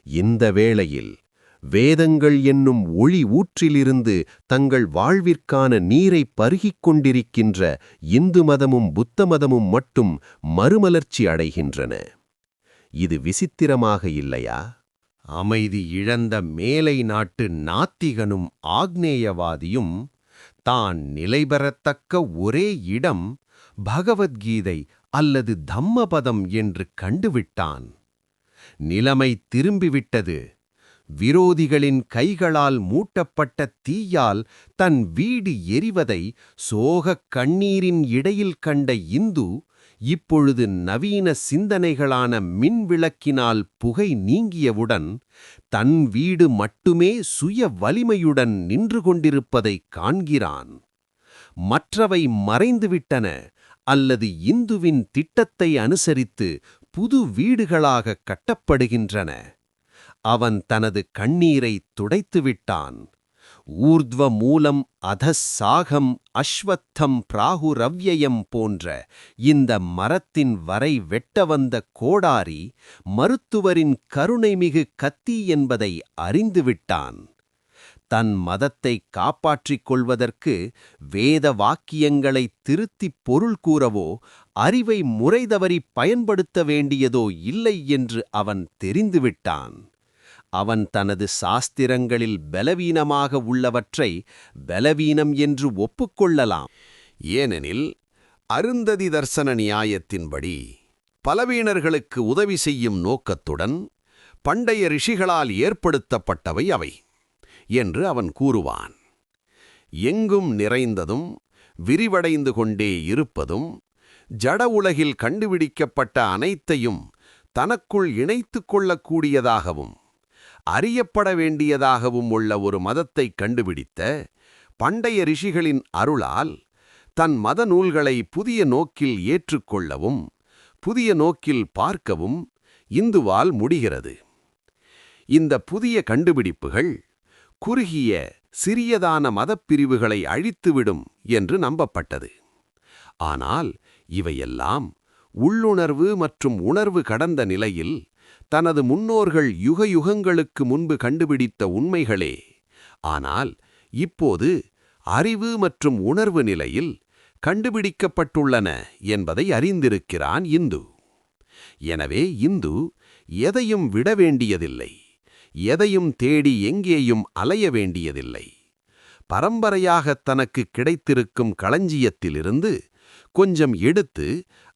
இந்த வேளையில் வேதங்கள் என்னும் ஒளி ஊற்றிலிருந்து தங்கள் வாழ்விற்கான நீரை பருகிக் கொண்டிருக்கின்ற இந்து மதமும் புத்த மதமும் மட்டும் மறுமலர்ச்சி அடைகின்றன. இது விசித்திரமாக இல்லையா? அமைதி இழந்த மேலை நாட்டு நாத்திகனும் ஆக்னேயவாதியும் தான் நிலைபெறத்தக்க ஒரே இடம் பகவத்கீதை அல்லது தம்மபதம் என்று கண்டுவிட்டான். நிலைமை திரும்பிவிட்டது. விரோதிகளின் கைகளால் மூட்டப்பட்ட தீயால் தன் வீடு எரிவதை சோகக் கண்ணீரின் இடையில் கண்ட இந்து இப்பொழுது நவீன சிந்தனைகளான மின்விளக்கினால் புகை நீங்கியவுடன் தன் வீடு மட்டுமே சுய வலிமையுடன் நின்று கொண்டிருப்பதைக் காண்கிறான். மற்றவை மறைந்துவிட்டன அல்லது இந்துவின் திட்டத்தை அனுசரித்து புது வீடுகளாக கட்டப்படுகின்றன. அவன் தனது கண்ணீரை துடைத்துவிட்டான். ஊர்த்வ மூலம் அதசாகம் அஸ்வத்தம் பிராகுரவ்யயம் போன்ற இந்த மரத்தின் வரை வெட்ட வந்த கோடாரி மருத்துவரின் கருணைமிகு கத்தி என்பதை அறிந்துவிட்டான். தன் மதத்தை காப்பாற்றிக் கொள்வதற்கு வேத வாக்கியங்களை திருத்திப் பொருள் கூறவோ அறிவை முறைதவறி பயன்படுத்த வேண்டியதோ இல்லை என்று அவன் தெரிந்துவிட்டான். அவன் தனது சாஸ்திரங்களில் பலவீனமாக உள்ளவற்றை பலவீனம் என்று ஒப்புக்கொள்ளலாம். ஏனெனில் அருந்ததி தர்சன நியாயத்தின்படி பலவீனர்களுக்கு உதவி செய்யும் நோக்கத்துடன் பண்டைய ரிஷிகளால் ஏற்படுத்தப்பட்டவை அவை என்று அவன் கூறுவான். எங்கும் நிறைந்ததும் விரிவடைந்து கொண்டே இருப்பதும் ஜட உலகில் கண்டுபிடிக்கப்பட்ட அனைத்தையும் தனக்குள் இணைத்துக் கொள்ளக்கூடியதாகவும் அறியப்பட வேண்டியதாகவும் உள்ள ஒரு மதத்தை கண்டுபிடித்த பண்டைய ரிஷிகளின் அருளால் தன் மத நூல்களை புதிய நோக்கில் ஏற்றுக்கொள்ளவும் புதிய நோக்கில் பார்க்கவும் இந்துவால் முடிகிறது. இந்த புதிய கண்டுபிடிப்புகள் குறுகிய சிறியதான மதப்பிரிவுகளை அழித்துவிடும் என்று நம்பப்பட்டது. ஆனால் இவையெல்லாம் உள்ளுணர்வு மற்றும் உணர்வு கடந்த நிலையில் தனது முன்னோர்கள் யுகயுகங்களுக்கு முன்பு கண்டுபிடித்த உண்மைகளே. ஆனால் இப்போது அறிவு மற்றும் உணர்வு நிலையில் கண்டுபிடிக்கப்பட்டுள்ளன என்பதை அறிந்திருக்கிறான் இந்து. எனவே இந்து எதையும் விட வேண்டியதில்லை, எதையும் தேடி எங்கேயும் அலைய வேண்டியதில்லை. பரம்பரையாக தனக்கு கிடைத்திருக்கும் களஞ்சியத்திலிருந்து கொஞ்சம் எடுத்து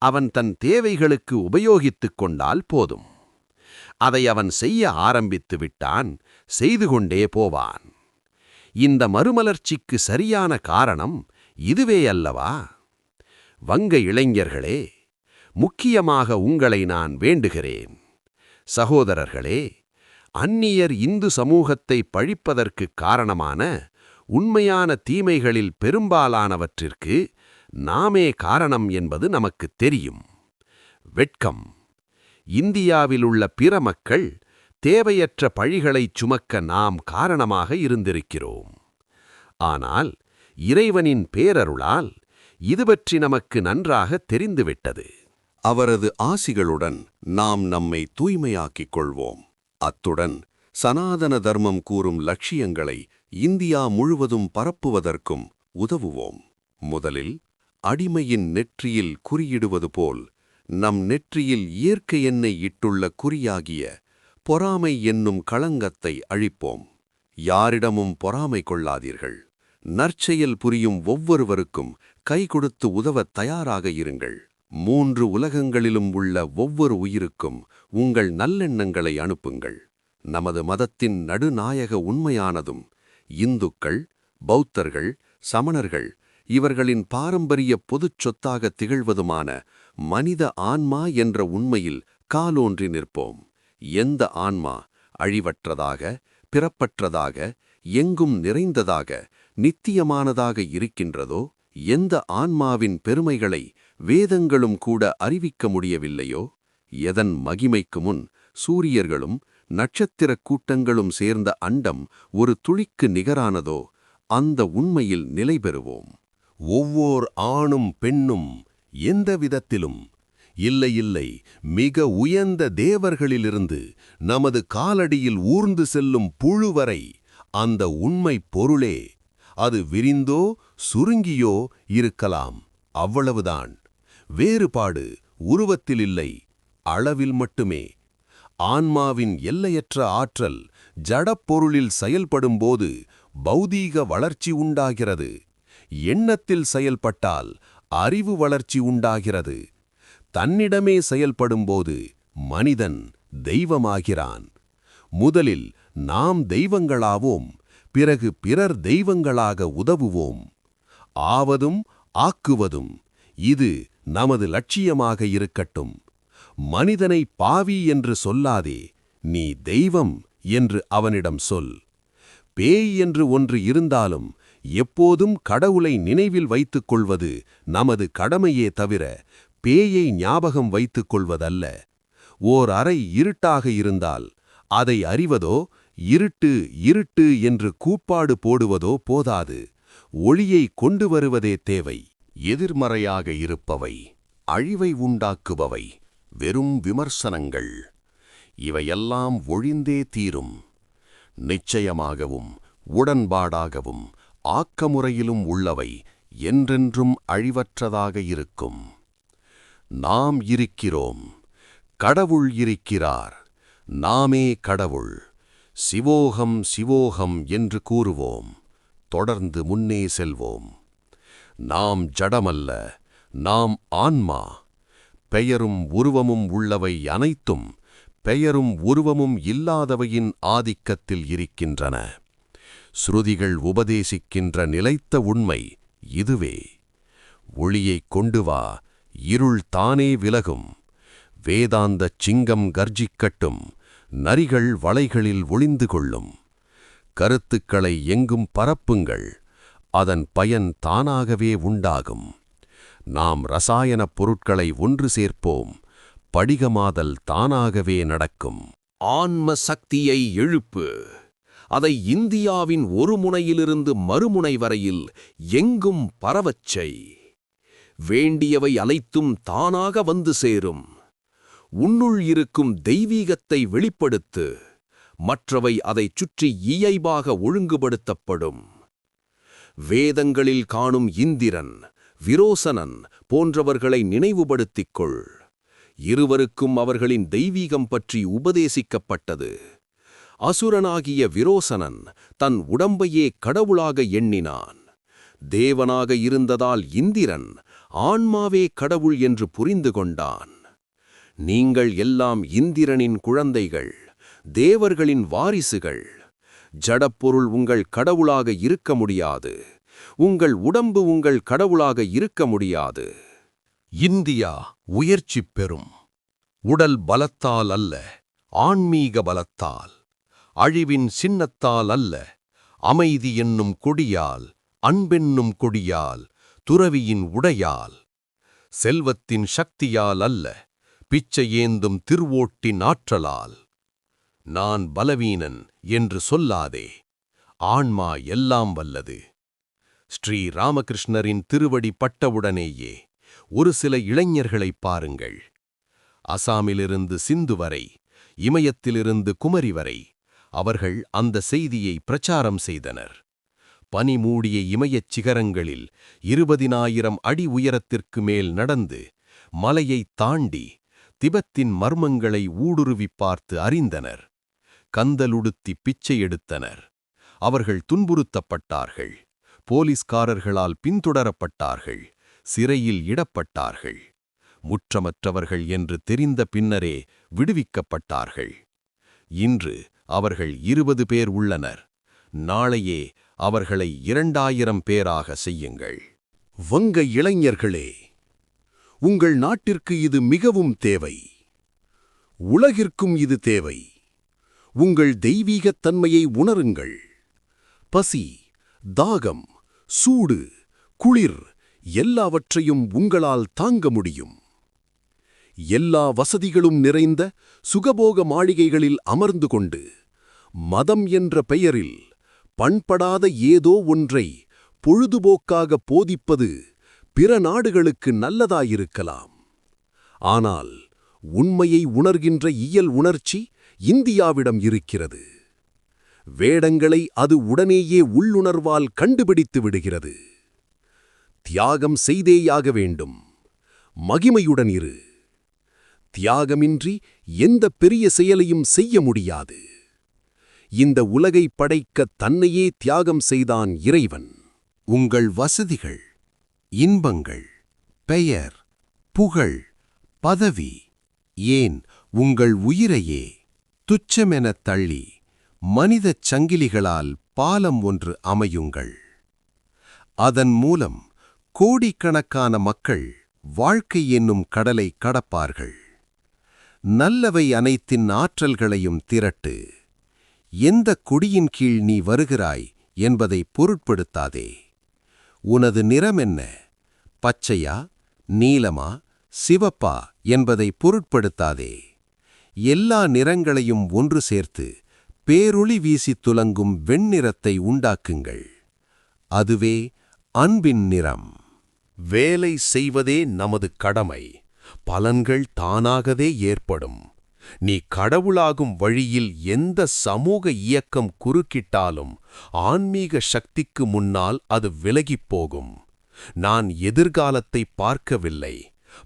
அவன் தன் தேவைகளுக்கு உபயோகித்துக் கொண்டால் போதும். அதை அவன் செய்ய ஆரம்பித்து விட்டான், செய்து கொண்டே போவான். இந்த மறுமலர்ச்சிக்கு சரியான காரணம் இதுவே அல்லவா? வங்க இளைஞர்களே, முக்கியமாக உங்களை நான் வேண்டுகிறேன். சகோதரர்களே, அந்நியர் இந்து சமூகத்தை பழிப்பதற்கு காரணமான உண்மையான தீமைகளில் பெரும்பாலானவற்றிற்கு நாமே காரணம் என்பது நமக்குத் தெரியும். வெட்கம். இந்தியாவிலுள்ள பிற மக்கள் தேவையற்ற பழிகளைச் சுமக்க நாம் காரணமாக இருந்திருக்கிறோம். ஆனால் இறைவனின் பேரருளால் இது பற்றி நமக்கு நன்றாக தெரிந்துவிட்டது. அவரது ஆசிகளுடன் நாம் நம்மை தூய்மையாக்கிக் கொள்வோம். அத்துடன் சனாதன தர்மம் கூறும் லட்சியங்களை இந்தியா முழுவதும் பரப்புவதற்கும் உதவுவோம். முதலில் அடிமையின் நெற்றியில் குறியிடுவது போல் நம் நெற்றியில் இயற்கை எண்ணெய் இட்டுள்ள குறியாகிய பொறாமை என்னும் களங்கத்தை அழிப்போம். யாரிடமும் பொறாமை கொள்ளாதீர்கள். நற்செயல் புரியும் ஒவ்வொருவருக்கும் கை கொடுத்து உதவத் தயாராக இருங்கள். 3 உலகங்களிலும் உள்ள ஒவ்வொரு உயிருக்கும் உங்கள் நல்லெண்ணங்களை அனுப்புங்கள். நமது மதத்தின் நடுநாயக உண்மையானதும் இந்துக்கள், பௌத்தர்கள், சமணர்கள் இவர்களின் பாரம்பரிய பொதுச் சொத்தாக திகழ்வதுமான மனித ஆன்மா என்ற உண்மையில் காலோன்றி நிற்போம். எந்த ஆன்மா அழிவற்றதாக, பிறப்பற்றதாக, எங்கும் நிறைந்ததாக, நித்தியமானதாக இருக்கின்றதோ, எந்த ஆன்மாவின் பெருமைகளை வேதங்களும் கூட அறிவிக்க முடியவில்லையோ, எதன் மகிமைக்கு முன் சூரியர்களும் நட்சத்திரக் கூட்டங்களும் சேர்ந்த அண்டம் ஒரு துளிக்கு நிகரானதோ, அந்த உண்மையில் நிலை பெறுவோம். ஒவ்வோர் ஆணும் பெண்ணும் எந்த விதத்திலும் இல்லை மிக உயர்ந்த தேவர்களிலிருந்து நமது காலடியில் ஊர்ந்து செல்லும் புழு வரை அந்த உண்மை பொருளே. அது விரிந்தோ சுருங்கியோ இருக்கலாம், அவ்வளவுதான். வேறுபாடு உருவத்தில் இல்லை, அளவில் மட்டுமே. ஆன்மாவின் எல்லையற்ற ஆற்றல் ஜடப்பொருளில் செயல்படும்போது பௌதீக வளர்ச்சி உண்டாகிறது. எண்ணத்தில் செயல்பட்டால் அறிவு வளர்ச்சி உண்டாகிறது. தன்னிடமே செயல்படும்போது மனிதன் தெய்வமாகிறான். முதலில் நாம் தெய்வங்களாவோம், பிறகு பிறர் தெய்வங்களாக உதவுவோம். ஆவதும் ஆக்குவதும் இது நமது லட்சியமாக இருக்கட்டும். மனிதனை பாவி என்று சொல்லாதே, நீ தெய்வம் என்று அவனிடம் சொல். பேய் என்று ஒன்று இருந்தாலும் எப்போதும் கடவுளை நினைவில் வைத்துக் கொள்வது நமது கடமையே தவிர பேயை ஞாபகம் வைத்துக் கொள்வதல்ல. ஓர் அறை இருட்டாக இருந்தால் அதை அறிவதோ, இருட்டு இருட்டு என்று கூப்பாடு போடுவதோ போதாது. ஒளியை கொண்டு வருவதே தேவை. எதிர்மறையாக இருப்பவை, அழிவை உண்டாக்குபவை வெறும் விமர்சனங்கள். இவையெல்லாம் ஒழிந்தே தீரும். நிச்சயமாகவும் உடன்பாடாகவும் ஆக்கமுறையிலும் உள்ளவை என்றென்றும் அழிவற்றதாக இருக்கும். நாம் இருக்கிறோம், கடவுள் இருக்கிறார், நாமே கடவுள். சிவோகம் சிவோகம் என்று கூறுவோம். தொடர்ந்து முன்னே செல்வோம். நாம் ஜடமல்ல, நாம் ஆன்மா. பெயரும் உருவமும் உள்ளவை அனைத்தும் பெயரும் உருவமும் இல்லாதவையின் ஆதிக்கத்தில் இருக்கின்றன. ஸ்ருதிகள் உபதேசிக்கின்ற நிலைத்த உண்மை இதுவே. ஒளியைக் கொண்டு வா, இருள் தானே விலகும். வேதாந்தச் சிங்கம் கர்ஜிக்கட்டும், நரிகள் வளைகளில் ஒளிந்து கொள்ளும். கருத்துக்களை எங்கும் பரப்புங்கள், அதன் பயன் தானாகவே உண்டாகும். நாம் ரசாயனப் பொருட்களை ஒன்று சேர்ப்போம், படிகமாதல் தானாகவே நடக்கும். ஆன்ம சக்தியை எழுப்பு. அதை இந்தியாவின் ஒரு முனையிலிருந்து மறுமுனை வரையில் எங்கும் பரவச் செய். வேண்டியவை அனைத்தும் தானாக வந்து சேரும். உன்னுள் இருக்கும் தெய்வீகத்தை வெளிப்படுத்து. மற்றவை அதைச் சுற்றி இயைபாக ஒழுங்குபடுத்தப்படும். வேதங்களில் காணும் இந்திரன், விரோசனன் போன்றவர்களை நினைவுபடுத்திக் கொள். இருவருக்கும் அவர்களின் தெய்வீகம் பற்றி உபதேசிக்கப்பட்டது. அசுரனாகிய விரோசனன் தன் உடம்பையே கடவுளாக எண்ணினான். தேவனாக இருந்ததால் இந்திரன் ஆன்மாவே கடவுள் என்று புரிந்து கொண்டான். நீங்கள் எல்லாம் இந்திரனின் குழந்தைகள், தேவர்களின் வாரிசுகள். ஜடப்பொருள் உங்கள் கடவுளாக இருக்க முடியாது. உங்கள் உடம்பு உங்கள் கடவுளாக இருக்க முடியாது. இந்தியா உயர்ச்சி பெறும். உடல் பலத்தால் அல்ல, ஆன்மீக பலத்தால். அழிவின் சின்னத்தால் அல்ல, அமைதி என்னும் கொடியால், அன்பென்னும் கொடியால், துறவியின் உடையால், செல்வத்தின் சக்தியால் அல்ல, பிச்சை ஏந்தும் திருவோட்டின் ஆற்றலால். நான் பலவீனன் என்று சொல்லாதே, ஆன்மா எல்லாம் வல்லது. ஸ்ரீ ராமகிருஷ்ணரின் திருவடி பட்டவுடனேயே ஒரு சில இளைஞர்களைப் பாருங்கள். அசாமிலிருந்து சிந்து வரை, இமயத்திலிருந்து குமரி வரை அவர்கள் அந்த செய்தியை பிரச்சாரம் செய்தனர். பனி மூடிய இமயச் சிகரங்களில் 20,000 அடி உயரத்திற்கு மேல் நடந்து, மலையைத் தாண்டி திபெத்தின் மர்மங்களை ஊடுருவிப் பார்த்து அறிந்தனர். கந்தலுடுத்தி பிச்சை எடுத்தனர். அவர்கள் துன்புறுத்தப்பட்டார்கள். போலீஸ்காரர்களால் பின்தொடரப்பட்டார்கள். சிறையில் இடப்பட்டார்கள். முற்றமற்றவர்கள் என்று தெரிந்த பின்னரே விடுவிக்கப்பட்டார்கள். இன்று அவர்கள் 20 பேர் உள்ளனர். நாளையே அவர்களை 2000 பேராக செய்யுங்கள். வங்க இளைஞர்களே, உங்கள் நாட்டிற்கு இது மிகவும் தேவை. உலகிற்கும் இது தேவை. உங்கள் தெய்வீகத் தன்மையை உணருங்கள். பசி, தாகம், சூடு, குளிர் எல்லாவற்றையும் உங்களால் தாங்க முடியும். எல்லா வசதிகளும் நிறைந்த சுகபோக மாளிகைகளில் அமர்ந்து கொண்டு, மதம் என்ற பெயரில் பண்படாத ஏதோ ஒன்றை பொழுதுபோக்காக போதிப்பது பிற நாடுகளுக்கு நல்லதாயிருக்கலாம். ஆனால் உண்மையை உணர்கின்ற இயல் உணர்ச்சி இந்தியாவிடம் இருக்கிறது. வேடங்களை அது உடனேயே உள்ளுணர்வால் கண்டுபிடித்து விடுகிறது. தியாகம் செய்தேயாக வேண்டும். மகிமையுடன் இரு. தியாகமின்றி எந்த பெரிய செயலையும் செய்ய முடியாது. இந்த உலகை படைக்க தன்னையே தியாகம் செய்தான் இறைவன். உங்கள் வசதிகள், இன்பங்கள், பெயர், புகழ், பதவி, ஏன் உங்கள் உயிரையே துச்சமெனத் தள்ளி மனிதச் சங்கிலிகளால் பாலம் ஒன்று அமையுங்கள். அதன் மூலம் கோடிக்கணக்கான மக்கள் வாழ்க்கை என்னும் கடலை கடப்பார்கள். நல்லவை அனைத்தின் ஆற்றல்களையும் திரட்டு. எந்த கொடியின் கீழ் நீ வருகிறாய் என்பதை பொருட்படுத்தாதே. உனது நிறமென்ன, பச்சையா, நீலமா, சிவப்பா என்பதை பொருட்படுத்தாதே. எல்லா நிறங்களையும் ஒன்று சேர்த்து பேரொளி வீசித் துலங்கும் வெண்ணிறத்தை உண்டாக்குங்கள். அதுவே அன்பின் நிறம். வேலை செய்வதே நமது கடமை. பலன்கள் தானாகவே ஏற்படும். நீ கடவுளாகும் வழியில் எந்த சமூக இயக்கம் குறுக்கிட்டாலும் ஆன்மீக சக்திக்கு முன்னால் அது விலகிப் போகும். நான் எதிர்காலத்தை பார்க்கவில்லை,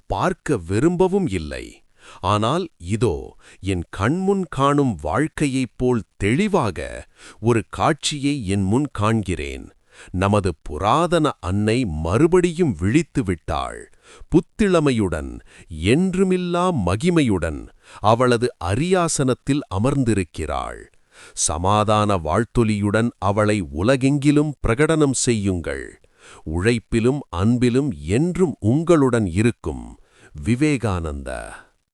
பார்க்க விரும்பவும் இல்லை. ஆனால் இதோ என் கண்முன் காணும் வாழ்க்கையைப் போல் தெளிவாக ஒரு காட்சியை என் முன் காண்கிறேன். நமது புராதன அன்னை மறுபடியும் விழித்து விட்டாள். புத்திளமையுடன், என்றுமில்லா மகிமையுடன் அவளது அரியாசனத்தில் அமர்ந்திருக்கிறாள். சமாதான வாழ்த்தொலியுடன் அவளை உலகெங்கிலும் பிரகடனம் செய்யுங்கள். உழைப்பிலும் அன்பிலும் என்றும் உங்களுடன் இருக்கும் விவேகானந்தா.